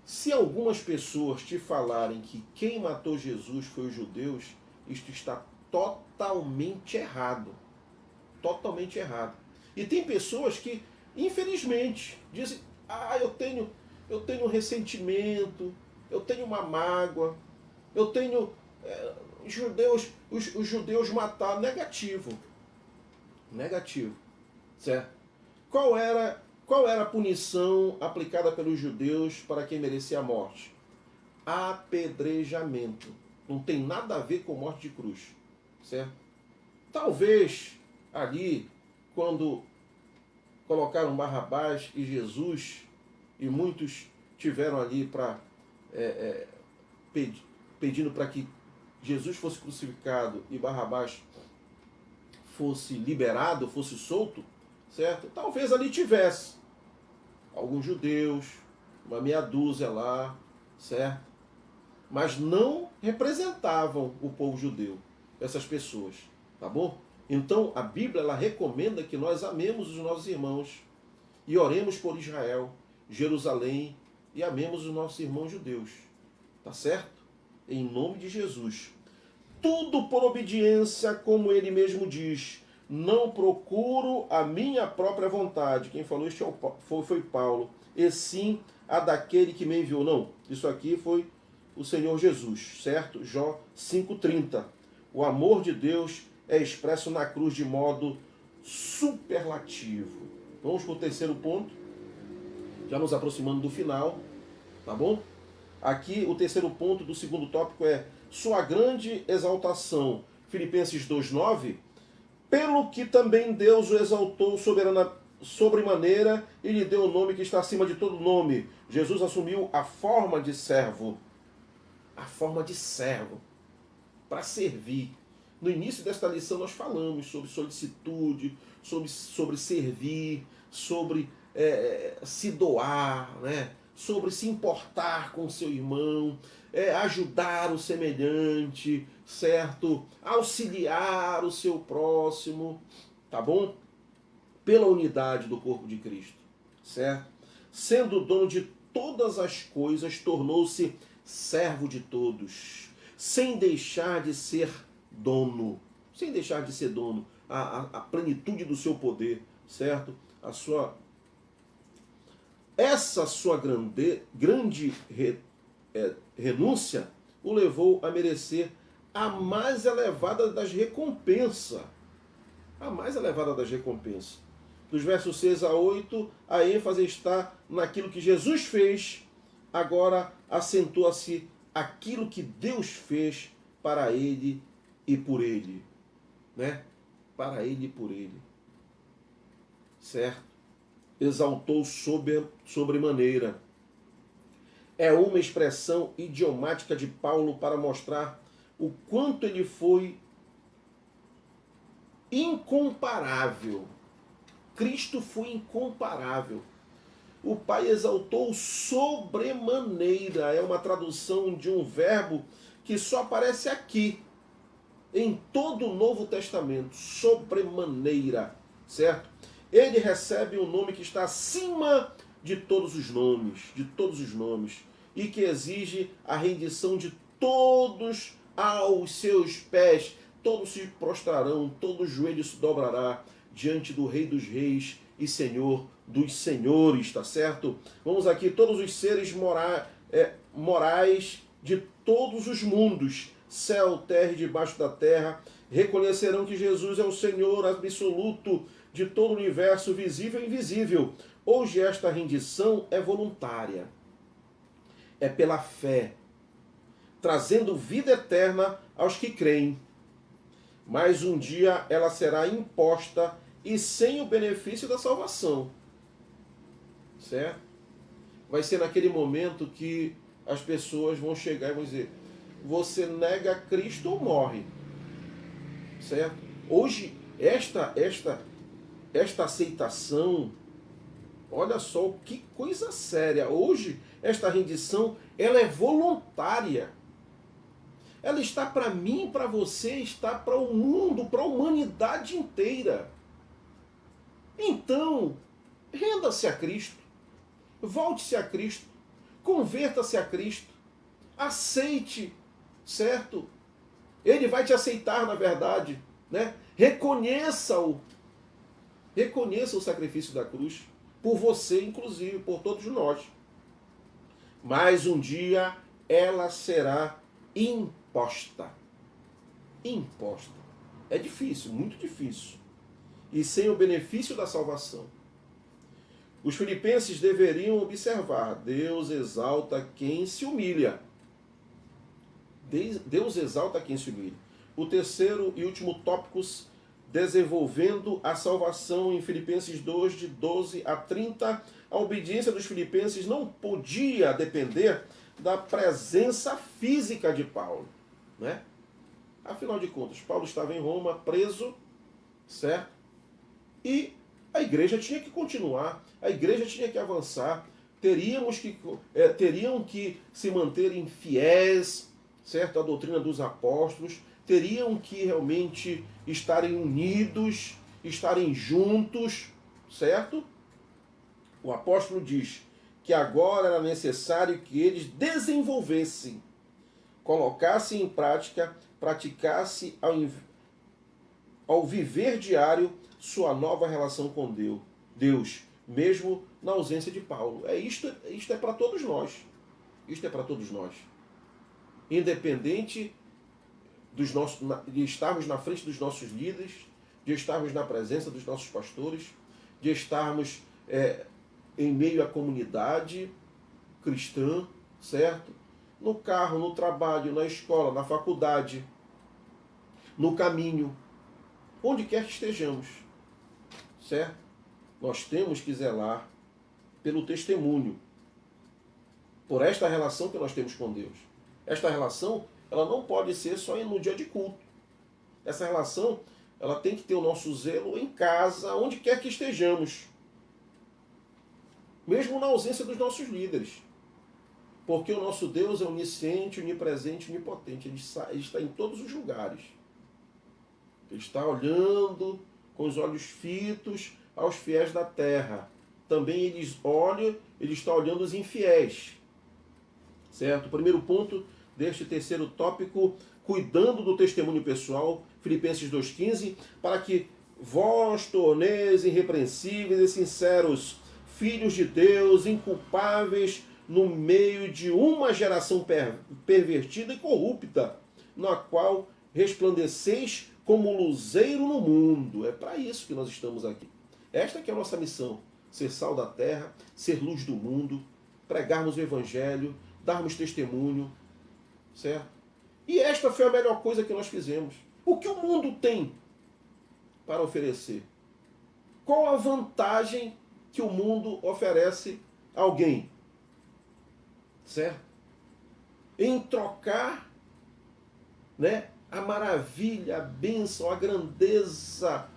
Se algumas pessoas te falarem que quem matou Jesus foi os judeus, isto está totalmente errado. Totalmente errado. E tem pessoas que, infelizmente, dizem, eu tenho um ressentimento, eu tenho uma mágoa, eu tenho... os judeus mataram. Negativo. Negativo. Certo? Qual era a punição aplicada pelos judeus para quem merecia a morte? Apedrejamento. Não tem nada a ver com morte de cruz. Certo? Talvez ali, quando colocaram Barrabás e Jesus, e muitos tiveram ali para pedindo para que Jesus fosse crucificado e Barrabás fosse liberado, fosse solto, certo? Talvez ali tivesse alguns judeus, uma meia dúzia lá, certo? Mas não representavam o povo judeu, essas pessoas, tá bom? Então a Bíblia ela recomenda que nós amemos os nossos irmãos e oremos por Israel, Jerusalém e amemos os nossos irmãos judeus, tá certo? Em nome de Jesus. Tudo por obediência, como ele mesmo diz. Não procuro a minha própria vontade. Quem falou isso foi Paulo. E sim a daquele que me enviou. Não, isso aqui foi o Senhor Jesus, certo? Jó 5,30. O amor de Deus é expresso na cruz de modo superlativo. Vamos para o terceiro ponto. Já nos aproximando do final, tá bom? Aqui o terceiro ponto do segundo tópico é sua grande exaltação. Filipenses 2,9. Pelo que também Deus o exaltou sobremaneira e lhe deu o nome que está acima de todo nome. Jesus assumiu a forma de servo. A forma de servo. Para servir. No início desta lição nós falamos sobre solicitude, sobre servir, sobre se doar, né? Sobre se importar com o seu irmão, ajudar o semelhante, certo? Auxiliar o seu próximo, tá bom? Pela unidade do corpo de Cristo, certo? Sendo dono de todas as coisas, tornou-se servo de todos, sem deixar de ser dono, a plenitude do seu poder, certo? Essa sua grande renúncia o levou a merecer a mais elevada das recompensas. A mais elevada das recompensas. Dos versos 6 a 8, a ênfase está naquilo que Jesus fez, agora acentua-se aquilo que Deus fez para ele e por ele. Né? Para ele e por ele. Certo? Exaltou sobremaneira. É uma expressão idiomática de Paulo para mostrar o quanto ele foi incomparável. Cristo foi incomparável. O Pai exaltou sobremaneira. É uma tradução de um verbo que só aparece aqui, em todo o Novo Testamento. Sobremaneira. Certo? Ele recebe um nome que está acima de todos os nomes, e que exige a rendição de todos aos seus pés. Todos se prostrarão, todo joelho se dobrará diante do Rei dos Reis e Senhor dos Senhores, tá certo? Vamos aqui, todos os seres morais de todos os mundos, céu, terra e debaixo da terra, reconhecerão que Jesus é o Senhor absoluto de todo o universo, visível e invisível. Hoje esta rendição é voluntária. É pela fé, trazendo vida eterna aos que creem. Mas um dia ela será imposta e sem o benefício da salvação. Certo? Vai ser naquele momento que as pessoas vão chegar e vão dizer: você nega Cristo ou morre? Certo? Hoje, esta aceitação, olha só que coisa séria. Hoje, esta rendição, ela é voluntária. Ela está para mim, para você, está para o mundo, para a humanidade inteira. Então, renda-se a Cristo. Volte-se a Cristo. Converta-se a Cristo. Aceite, certo? Ele vai te aceitar, na verdade, né? Reconheça-o. Reconheça o sacrifício da cruz. Por você, inclusive, por todos nós. Mas um dia ela será imposta. Imposta. É difícil, muito difícil. E sem o benefício da salvação. Os filipenses deveriam observar: Deus exalta quem se humilha. Deus exalta quem se humilha. O terceiro e último tópico, desenvolvendo a salvação, em Filipenses 2, de 12 a 30. A obediência dos filipenses não podia depender da presença física de Paulo, né? Afinal de contas, Paulo estava em Roma, preso, certo? E a igreja tinha que continuar, a igreja tinha que avançar, teriam que se manterem fiéis, certo? À doutrina dos apóstolos, teriam que realmente estarem unidos, estarem juntos, certo? O apóstolo diz que agora era necessário que eles desenvolvessem, colocassem em prática, praticassem ao viver diário sua nova relação com Deus, mesmo na ausência de Paulo. Isto é para todos nós. Isto é para todos nós. Independente de estarmos na frente dos nossos líderes, de estarmos na presença dos nossos pastores, de estarmos em meio à comunidade cristã, certo? No carro, no trabalho, na escola, na faculdade, no caminho, onde quer que estejamos, certo? Nós temos que zelar pelo testemunho, por esta relação que nós temos com Deus. Esta relação, ela não pode ser só no dia de culto. Essa relação, ela tem que ter o nosso zelo em casa, onde quer que estejamos. Mesmo na ausência dos nossos líderes. Porque o nosso Deus é onisciente, onipresente, onipotente. Ele está em todos os lugares. Ele está olhando com os olhos fitos aos fiéis da terra. Também ele está olhando os infiéis. Certo? O primeiro ponto deste terceiro tópico, cuidando do testemunho pessoal, Filipenses 2,15, para que vós torneis irrepreensíveis e sinceros, filhos de Deus, inculpáveis no meio de uma geração pervertida e corrupta, na qual resplandeceis como luzeiro no mundo. É para isso que nós estamos aqui. Esta que é a nossa missão, ser sal da terra, ser luz do mundo, pregarmos o evangelho, darmos testemunho, certo? E esta foi a melhor coisa que nós fizemos. O que o mundo tem para oferecer? Qual a vantagem que o mundo oferece a alguém? Certo? Em trocar, né, a maravilha, a bênção, a grandeza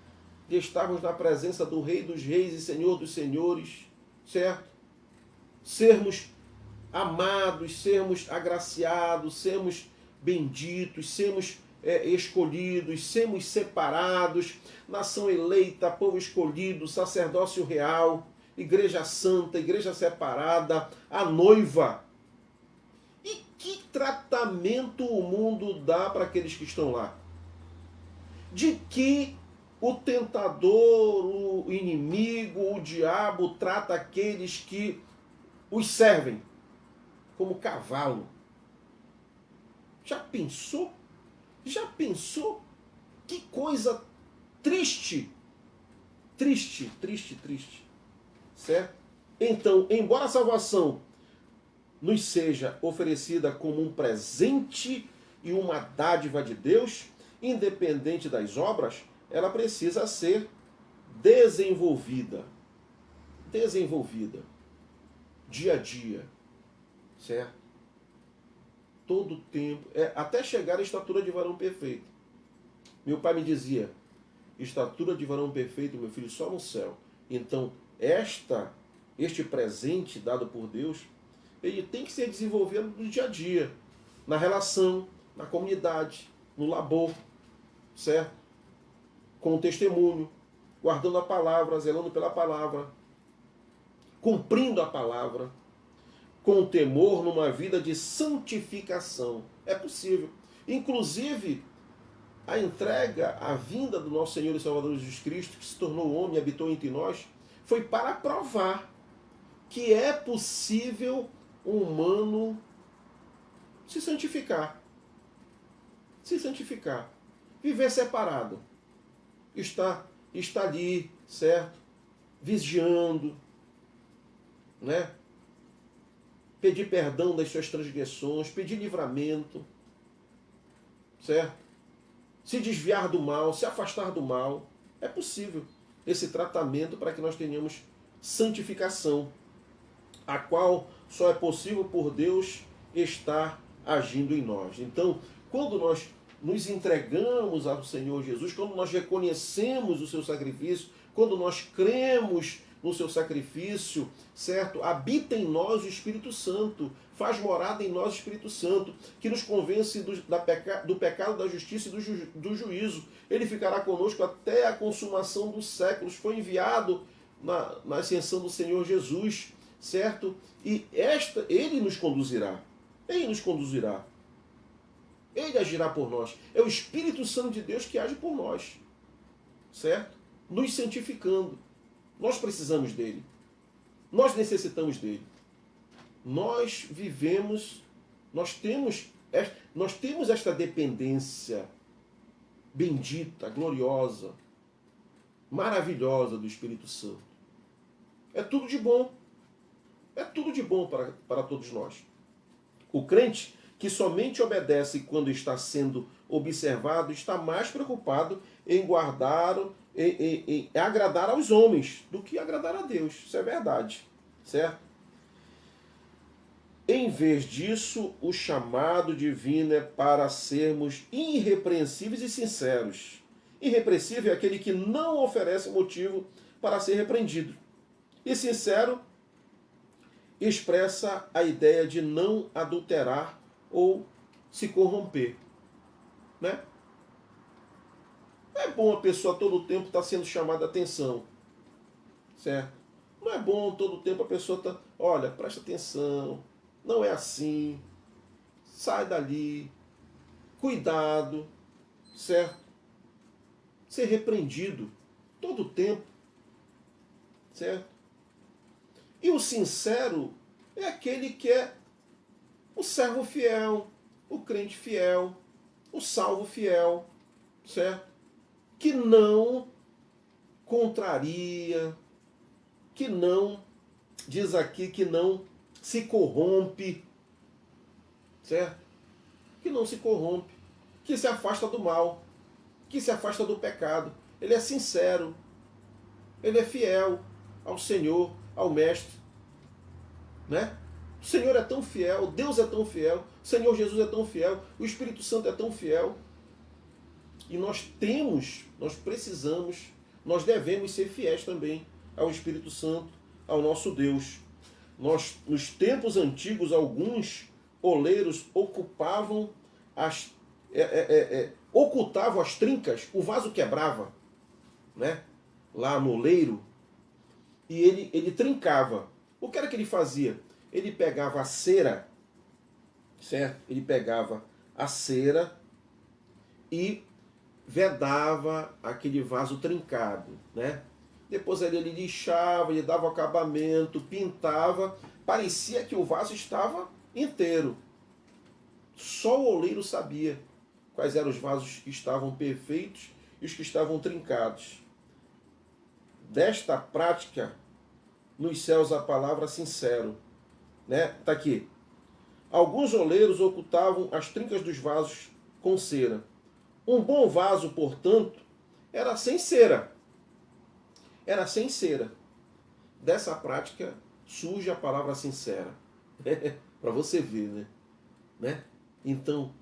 de estarmos na presença do Rei dos Reis e Senhor dos Senhores, certo? Sermos amados, sermos agraciados, sermos benditos, sermos escolhidos, sermos separados, nação eleita, povo escolhido, sacerdócio real, igreja santa, igreja separada, a noiva. E que tratamento o mundo dá para aqueles que estão lá? De que o tentador, o inimigo, o diabo trata aqueles que os servem como cavalo, Já pensou? Já pensou? Que coisa triste. Triste, triste, triste. Certo? Então, embora a salvação nos seja oferecida como um presente e uma dádiva de Deus, independente das obras, ela precisa ser desenvolvida. Desenvolvida. Dia a dia. Certo? Todo tempo. Até chegar à estatura de varão perfeito. Meu pai me dizia, estatura de varão perfeito, meu filho, só no céu. Então, este presente dado por Deus, ele tem que ser desenvolvido no dia a dia, na relação, na comunidade, no labor, certo? Com o testemunho, guardando a palavra, zelando pela palavra, cumprindo a palavra, com temor numa vida de santificação. É possível. Inclusive, a entrega, a vinda do nosso Senhor e Salvador Jesus Cristo, que se tornou homem e habitou entre nós, foi para provar que é possível um humano se santificar. Se santificar. Viver separado. Está ali, certo? Vigiando, né? Pedir perdão das suas transgressões, pedir livramento, certo? Se desviar do mal, se afastar do mal. É possível esse tratamento para que nós tenhamos santificação, a qual só é possível por Deus estar agindo em nós. Então, quando nós nos entregamos ao Senhor Jesus, quando nós reconhecemos o seu sacrifício, quando nós cremos no seu sacrifício, certo? Habita em nós o Espírito Santo, faz morada em nós o Espírito Santo, que nos convence do pecado, da justiça e do juízo. Ele ficará conosco até a consumação dos séculos. Foi enviado na ascensão do Senhor Jesus, certo? E ele nos conduzirá. Ele nos conduzirá. Ele agirá por nós. É o Espírito Santo de Deus que age por nós, certo? Nos santificando. Nós precisamos dele. Nós necessitamos dele. Nós vivemos, nós temos esta dependência bendita, gloriosa, maravilhosa do Espírito Santo. É tudo de bom. É tudo de bom para todos nós. O crente que somente obedece quando está sendo observado está mais preocupado em em agradar aos homens do que agradar a Deus. Isso é verdade, certo? Em vez disso, o chamado divino é para sermos irrepreensíveis e sinceros. Irrepreensível é aquele que não oferece motivo para ser repreendido. E sincero expressa a ideia de não adulterar ou se corromper, né? Não é bom a pessoa todo o tempo estar sendo chamada a atenção, certo? Não é bom todo o tempo a pessoa estar, olha, presta atenção, não é assim, sai dali, cuidado, certo? Ser repreendido todo o tempo, certo? E o sincero é aquele que é o servo fiel, o crente fiel, o salvo fiel, certo? Que não contraria, que não, diz aqui, que não se corrompe, certo? Que não se corrompe, que se afasta do mal, que se afasta do pecado. Ele é sincero, ele é fiel ao Senhor, ao Mestre, né? O Senhor é tão fiel, Deus é tão fiel, o Senhor Jesus é tão fiel, o Espírito Santo é tão fiel. E nós precisamos, nós devemos ser fiéis também ao Espírito Santo, ao nosso Deus. Nos tempos antigos, alguns oleiros ocultavam as trincas, o vaso quebrava, né? Lá no oleiro, e ele trincava. O que era que ele fazia? Ele pegava a cera, certo? Ele pegava a cera e vedava aquele vaso trincado, né? Depois ele lixava, ele dava acabamento, pintava, parecia que o vaso estava inteiro. Só o oleiro sabia quais eram os vasos que estavam perfeitos e os que estavam trincados. Desta prática, nos céus a palavra sincero. Né? Tá aqui. Alguns oleiros ocultavam as trincas dos vasos com cera. Um bom vaso, portanto, era sem cera. Era sem cera. Dessa prática surge a palavra sincera. Para você ver, né? Então,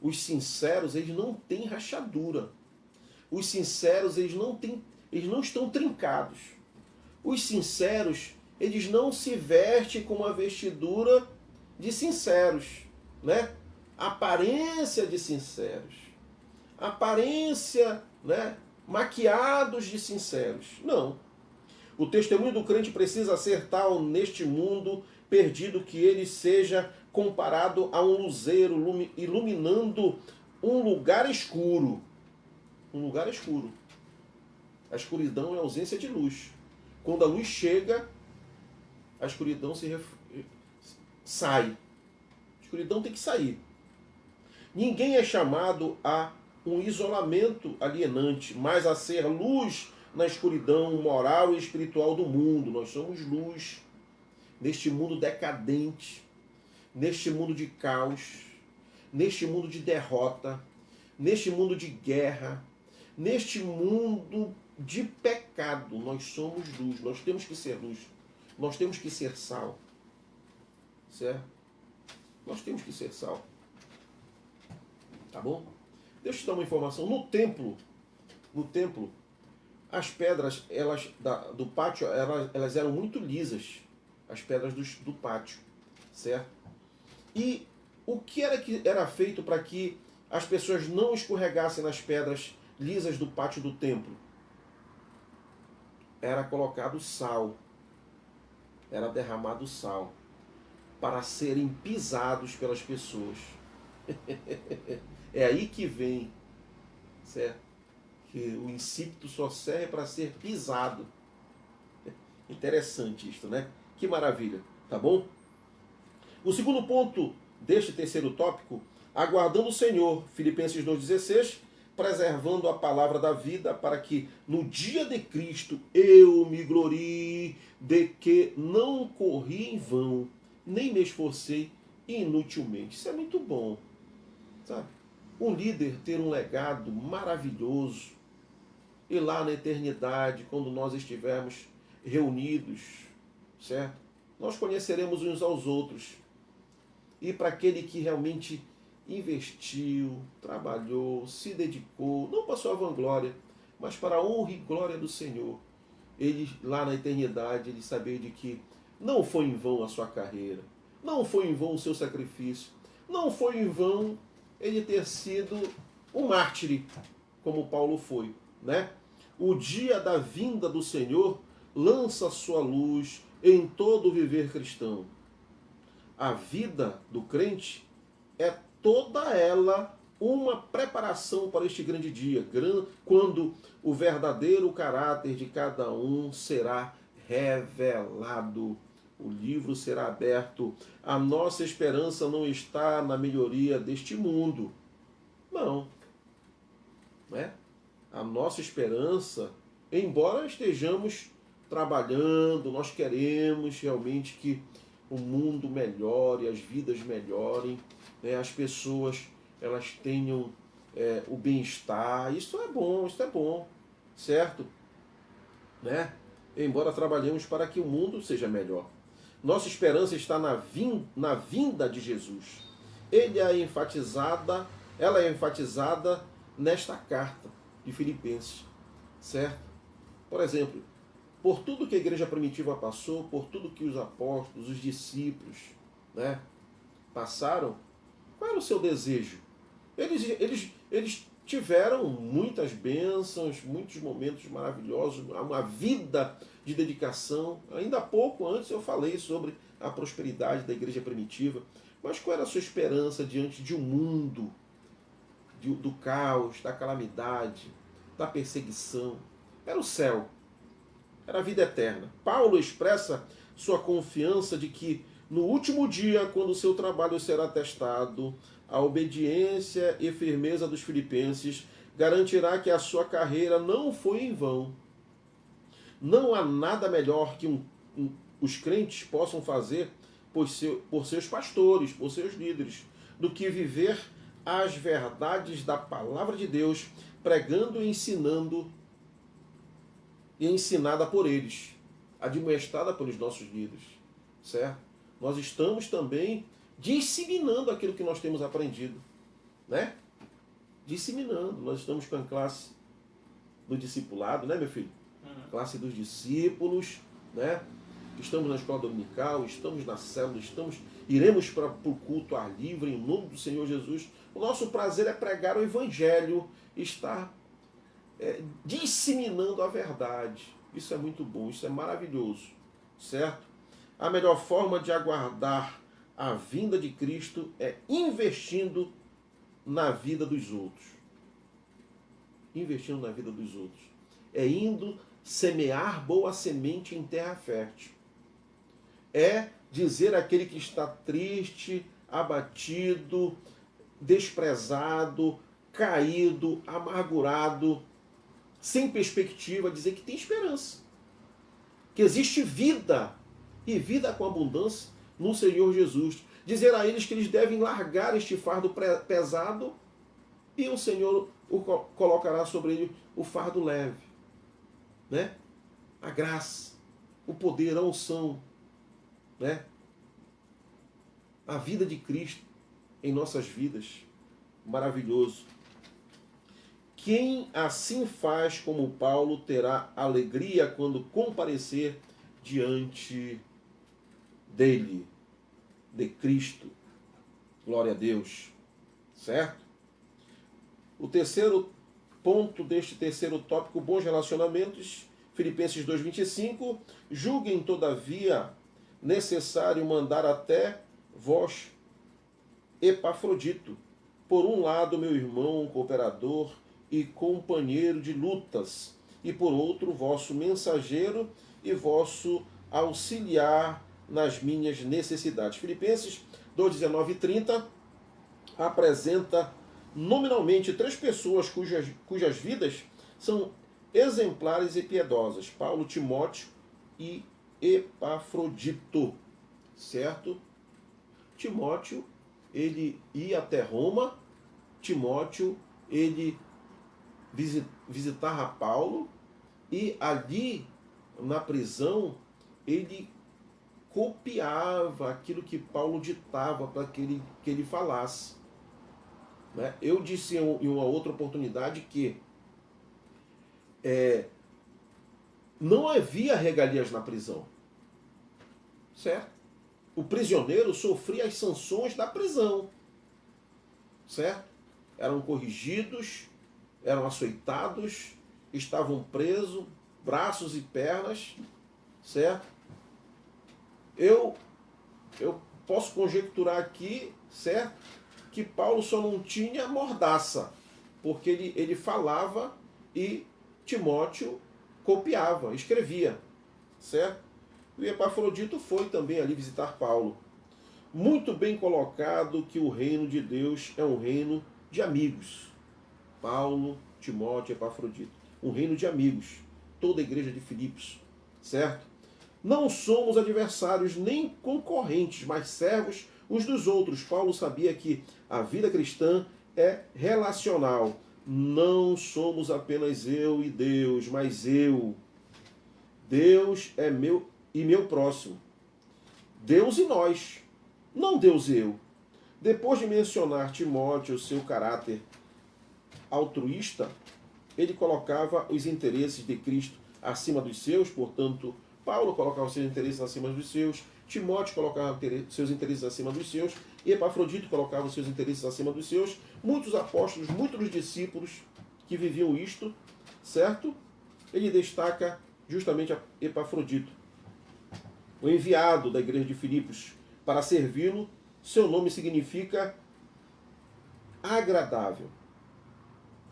os sinceros, eles não têm rachadura. Os sinceros, eles não estão trincados. Os sinceros, eles não se vestem com uma vestidura de sinceros, né? Aparência de sinceros. Aparência, né? Maquiados de sinceros. Não. O testemunho do crente precisa ser tal neste mundo perdido que ele seja comparado a um luzeiro iluminando um lugar escuro. Um lugar escuro. A escuridão é a ausência de luz. Quando a luz chega, a escuridão sai. A escuridão tem que sair. Ninguém é chamado a um isolamento alienante, mas a ser luz na escuridão moral e espiritual do mundo. Nós somos luz neste mundo decadente, neste mundo de caos, neste mundo de derrota, neste mundo de guerra, neste mundo de pecado. Nós somos luz, nós temos que ser luz, nós temos que ser sal, certo? Nós temos que ser sal, tá bom? Deixa eu te dar uma informação. No templo, as pedras do pátio, elas eram muito lisas, as pedras do pátio, certo? E o que era feito para que as pessoas não escorregassem nas pedras lisas do pátio do templo? Era colocado sal, era derramado sal, para serem pisados pelas pessoas. É aí que vem, certo? Que o insípido só serve para ser pisado. Interessante isto, né? Que maravilha, tá bom? O segundo ponto deste terceiro tópico, aguardando o Senhor, Filipenses 2,16, preservando a palavra da vida, para que no dia de Cristo eu me glorie de que não corri em vão, nem me esforcei inutilmente. Isso é muito bom, sabe? Um líder ter um legado maravilhoso, e lá na eternidade, quando nós estivermos reunidos, certo? Nós conheceremos uns aos outros. E para aquele que realmente investiu, trabalhou, se dedicou, não para sua vanglória, mas para a honra e glória do Senhor, ele lá na eternidade, ele saber de que não foi em vão a sua carreira, não foi em vão o seu sacrifício, não foi em vão ele ter sido um mártir, como Paulo foi, né? O dia da vinda do Senhor lança sua luz em todo o viver cristão. A vida do crente é toda ela uma preparação para este grande dia, quando o verdadeiro caráter de cada um será revelado. O livro será aberto. A nossa esperança não está na melhoria deste mundo. Não. Né? A nossa esperança, embora estejamos trabalhando, nós queremos realmente que o mundo melhore, as vidas melhorem, né? As pessoas elas tenham o bem-estar. Isso é bom, certo? Né? Embora trabalhemos para que o mundo seja melhor. Nossa esperança está na vinda de Jesus. Ela é enfatizada nesta carta de Filipenses, certo? Por exemplo, por tudo que a igreja primitiva passou, por tudo que os apóstolos, os discípulos, né, passaram, qual era o seu desejo? Eles tiveram muitas bênçãos, muitos momentos maravilhosos, uma vida de dedicação. Ainda há pouco antes eu falei sobre a prosperidade da igreja primitiva. Mas qual era a sua esperança diante de um mundo do caos, da calamidade, da perseguição? Era o céu, era a vida eterna. Paulo expressa sua confiança de que No último dia, quando o seu trabalho será testado, a obediência e firmeza dos filipenses garantirá que a sua carreira não foi em vão. Não há nada melhor que os crentes possam fazer por seus pastores, por seus líderes, do que viver as verdades da palavra de Deus, pregando e ensinando, e ensinada por eles, admoestada pelos nossos líderes, certo? Nós estamos também disseminando aquilo que nós temos aprendido, né? Disseminando. Nós estamos com a classe do discipulado, né, meu filho? Classe dos discípulos, né? Estamos na escola dominical, estamos na célula, iremos para o culto ar livre em nome do Senhor Jesus. O nosso prazer é pregar o evangelho, estar disseminando a verdade. Isso é muito bom, isso é maravilhoso, certo? A melhor forma de aguardar a vinda de Cristo é investindo na vida dos outros. Investindo na vida dos outros. É indo semear boa semente em terra fértil. É dizer àquele que está triste, abatido, desprezado, caído, amargurado, sem perspectiva, dizer que tem esperança. Que existe vida, e vida com abundância no Senhor Jesus. Dizer a eles que eles devem largar este fardo pesado e o Senhor colocará sobre ele o fardo leve. Né? A graça, o poder, a unção, né? A vida de Cristo em nossas vidas. Maravilhoso. Quem assim faz como Paulo terá alegria quando comparecer diante dele, de Cristo. Glória a Deus. Certo? O terceiro ponto deste terceiro tópico, bons relacionamentos, Filipenses 2,25, julguem todavia necessário mandar até vós Epafrodito, por um lado meu irmão, cooperador e companheiro de lutas, e por outro vosso mensageiro e vosso auxiliar nas minhas necessidades. Filipenses 2,19 e 30 apresenta nominalmente três pessoas cujas vidas são exemplares e piedosas: Paulo, Timóteo e Epafrodito, certo? Timóteo, ele ia até Roma. Timóteo, ele visitava Paulo, e ali na prisão ele copiava aquilo que Paulo ditava para que ele falasse. Eu disse em uma outra oportunidade que não havia regalias na prisão, certo? O prisioneiro sofria as sanções da prisão, certo? Eram corrigidos, eram açoitados, estavam presos, braços e pernas, certo? Eu posso conjecturar aqui, certo, que Paulo só não tinha mordaça, porque ele falava e Timóteo copiava, escrevia, certo? E Epafrodito foi também ali visitar Paulo. Muito bem colocado que o reino de Deus é um reino de amigos. Paulo, Timóteo e Epafrodito. Um reino de amigos. Toda a igreja de Filipos, certo? Não somos adversários nem concorrentes, mas servos uns dos outros. Paulo sabia que a vida cristã é relacional. Não somos apenas eu e Deus, mas eu. Deus é meu e meu próximo. Deus e nós, não Deus e eu. Depois de mencionar Timóteo, o seu caráter altruísta, ele colocava os interesses de Cristo acima dos seus, portanto, Paulo colocava seus interesses acima dos seus, Timóteo colocava seus interesses acima dos seus, e Epafrodito colocava seus interesses acima dos seus. Muitos apóstolos, muitos discípulos que viviam isto, certo? Ele destaca justamente a Epafrodito, o enviado da igreja de Filipos para servi-lo. Seu nome significa agradável.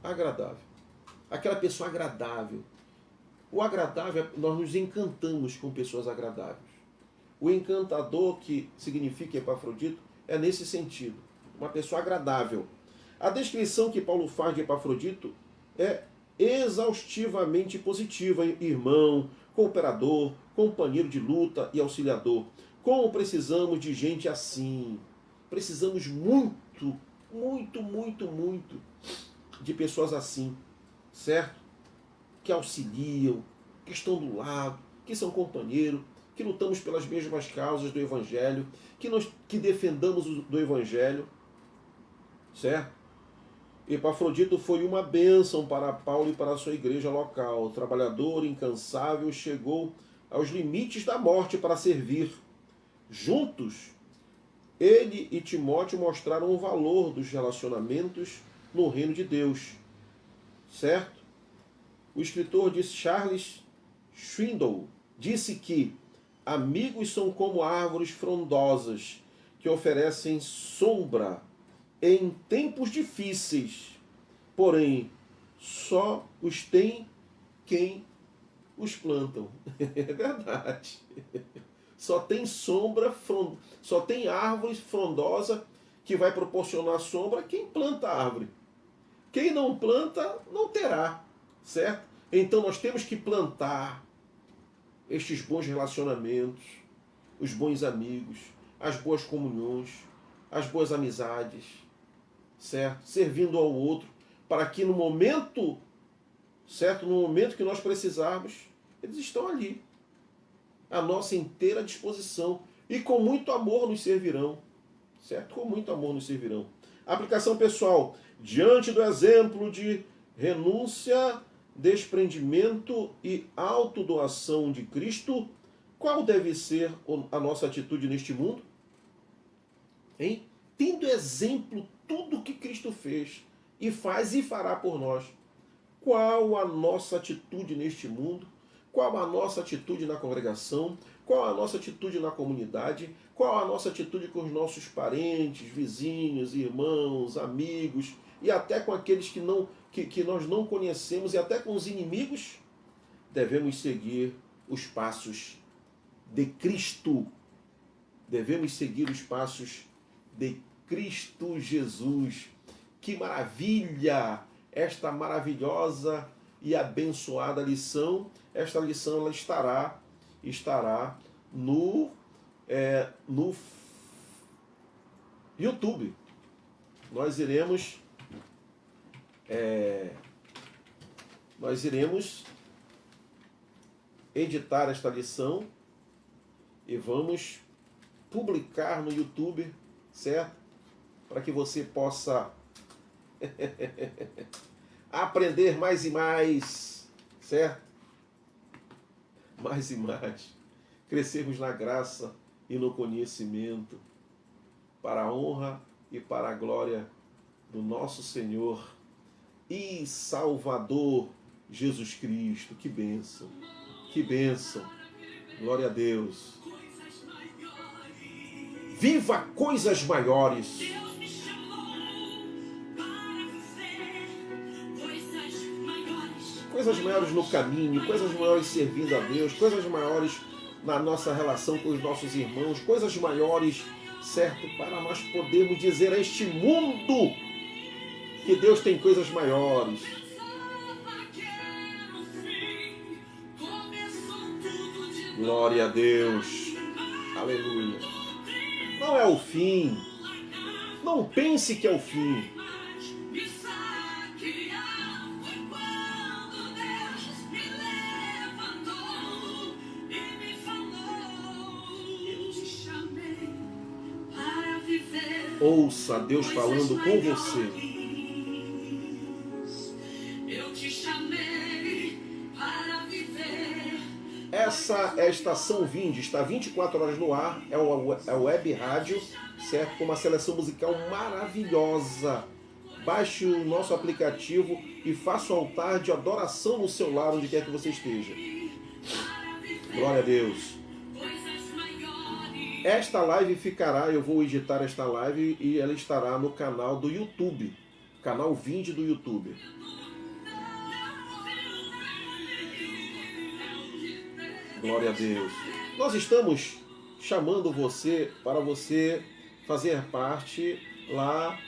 Agradável. Aquela pessoa agradável. O agradável, nós nos encantamos com pessoas agradáveis. O encantador, que significa Epafrodito, é nesse sentido. Uma pessoa agradável. A descrição que Paulo faz de Epafrodito é exaustivamente positiva. Irmão, cooperador, companheiro de luta e auxiliador. Como precisamos de gente assim. Precisamos muito, muito, muito, muito de pessoas assim, certo? Que auxiliam, que estão do lado, que são companheiros, que lutamos pelas mesmas causas do Evangelho, que defendamos do Evangelho, certo? Epafrodito foi uma bênção para Paulo e para a sua igreja local. O trabalhador incansável chegou aos limites da morte para servir. Juntos, ele e Timóteo mostraram o valor dos relacionamentos no reino de Deus, certo? O escritor de Charles Swindoll disse que amigos são como árvores frondosas que oferecem sombra em tempos difíceis, porém só os tem quem os plantam. É verdade. Só tem sombra, só tem árvore frondosa que vai proporcionar sombra quem planta a árvore. Quem não planta, não terá, certo? Então nós temos que plantar estes bons relacionamentos, os bons amigos, as boas comunhões, as boas amizades, certo? Servindo ao outro, para que no momento, certo? No momento que nós precisarmos, eles estão ali, à nossa inteira disposição, e com muito amor nos servirão, certo? Com muito amor nos servirão. Aplicação pessoal: diante do exemplo de renúncia, desprendimento e autodoação de Cristo, qual deve ser a nossa atitude neste mundo? Hein? Tendo exemplo tudo que Cristo fez e faz e fará por nós, qual a nossa atitude neste mundo? Qual a nossa atitude na congregação? Qual a nossa atitude na comunidade? Qual a nossa atitude com os nossos parentes, vizinhos, irmãos, amigos e até com aqueles que nós não conhecemos e até com os inimigos? Devemos seguir os passos de Cristo. Devemos seguir os passos de Cristo Jesus. Que maravilha! Esta maravilhosa e abençoada lição. Esta lição ela estará no YouTube. Nós iremos editar esta lição e vamos publicar no YouTube, certo? Para que você possa aprender mais e mais, certo? Mais e mais. Crescermos na graça e no conhecimento, para a honra e para a glória do nosso Senhor e Salvador Jesus Cristo. Que bênção, que bênção. Glória a Deus. Viva coisas maiores. Coisas maiores no caminho, coisas maiores servindo a Deus, coisas maiores na nossa relação com os nossos irmãos, coisas maiores, certo? Para nós podermos dizer a este mundo que Deus tem coisas maiores. Glória a Deus. Aleluia. Não é o fim. Não pense que é o fim. Ouça Deus falando com você. Eu te chamei para viver. Essa é a Estação Vinde, está 24 horas no ar, é a web rádio, certo? Com uma seleção musical maravilhosa. Baixe o nosso aplicativo e faça o altar de adoração no seu lar, onde quer que você esteja. Glória a Deus. Esta live ficará, eu vou editar esta live e ela estará no canal do YouTube, canal Vinde do YouTube. Glória a Deus. Nós estamos chamando você para você fazer parte lá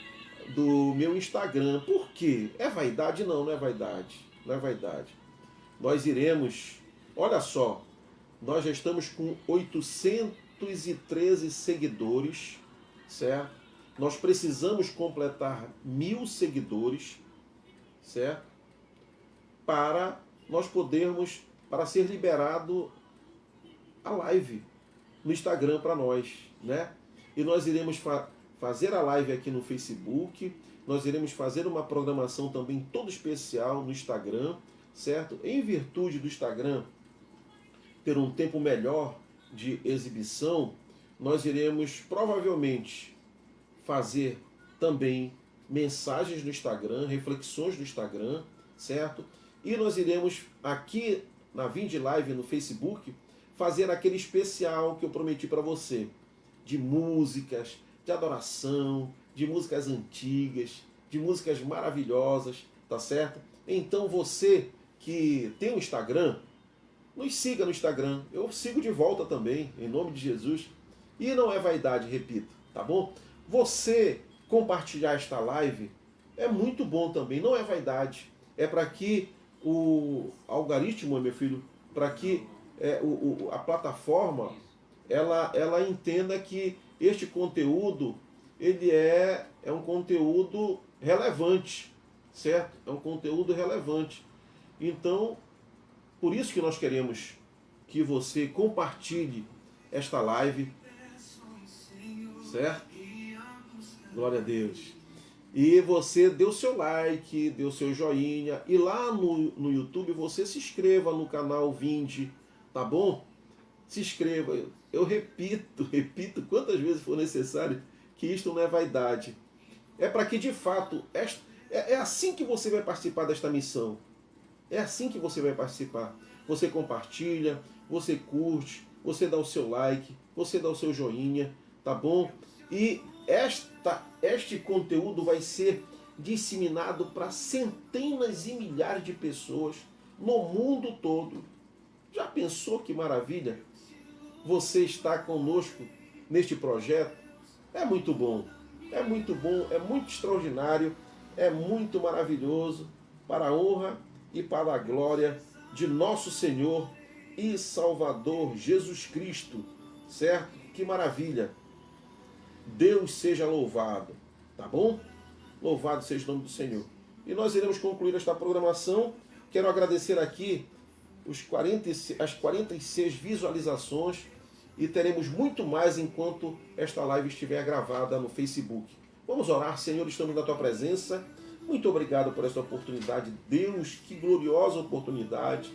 do meu Instagram. Por quê? É vaidade? Não, não é vaidade. Não é vaidade. Nós iremos, olha só, nós já estamos com 813 seguidores, certo? Nós precisamos completar 1000 seguidores, certo? Para nós podermos, para ser liberado a live no Instagram para nós, né? E nós iremos fazer a live aqui no Facebook, nós iremos fazer uma programação também toda especial no Instagram, certo? Em virtude do Instagram ter um tempo melhor de exibição, nós iremos provavelmente fazer também mensagens no Instagram, reflexões no Instagram, certo? E nós iremos aqui na Vind Live no Facebook fazer aquele especial que eu prometi para você, de músicas, de adoração, de músicas antigas, de músicas maravilhosas, tá certo? Então você que tem um Instagram, nos siga no Instagram. Eu sigo de volta também, em nome de Jesus. E não é vaidade, repito, tá bom? Você compartilhar esta live é muito bom também, não é vaidade. É para que o algoritmo, meu filho, para que a plataforma ela entenda que este conteúdo ele é um conteúdo relevante, certo? É um conteúdo relevante. Então, por isso que nós queremos que você compartilhe esta live, certo? Glória a Deus. E você dê o seu like, dê o seu joinha. E lá no YouTube você se inscreva no canal Vind, tá bom? Se inscreva. Eu repito quantas vezes for necessário que isto não é vaidade. É para que de fato, é assim que você vai participar desta missão. É assim que você vai participar. Você compartilha, você curte, você dá o seu like, você dá o seu joinha, tá bom? E este conteúdo vai ser disseminado para centenas e milhares de pessoas no mundo todo. Já pensou que maravilha? Você está conosco neste projeto? É muito bom, é muito bom, é muito extraordinário, é muito maravilhoso, para a honra e para a glória de nosso Senhor e Salvador Jesus Cristo, certo? Que maravilha! Deus seja louvado, tá bom? Louvado seja o nome do Senhor. E nós iremos concluir esta programação. Quero agradecer aqui as 46 visualizações e teremos muito mais enquanto esta live estiver gravada no Facebook. Vamos orar. Senhor, estamos na Tua presença. Muito obrigado por esta oportunidade. Deus, que gloriosa oportunidade.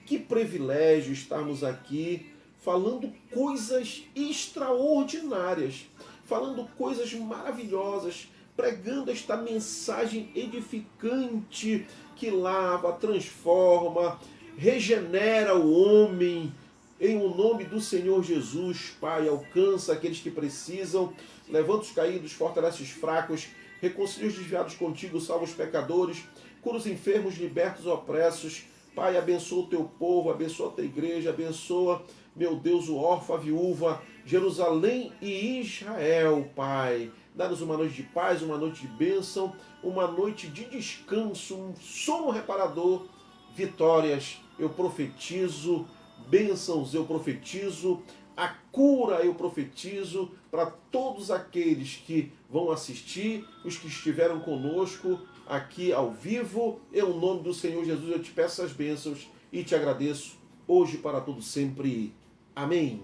Que privilégio estarmos aqui falando coisas extraordinárias, falando coisas maravilhosas, pregando esta mensagem edificante que lava, transforma, regenera o homem. Em o nome do Senhor Jesus, Pai, alcança aqueles que precisam, levanta os caídos, fortalece os fracos, reconcilia os desviados contigo, salva os pecadores, cura os enfermos, liberta os opressos. Pai, abençoa o teu povo, abençoa a tua igreja, abençoa, meu Deus, o órfão, a viúva, Jerusalém e Israel, Pai. Dá-nos uma noite de paz, uma noite de bênção, uma noite de descanso, um sono reparador, vitórias, eu profetizo, bênçãos eu profetizo, a cura eu profetizo para todos aqueles que vão assistir, os que estiveram conosco aqui ao vivo. Em nome do Senhor Jesus eu te peço as bênçãos e te agradeço hoje para todo sempre. Amém.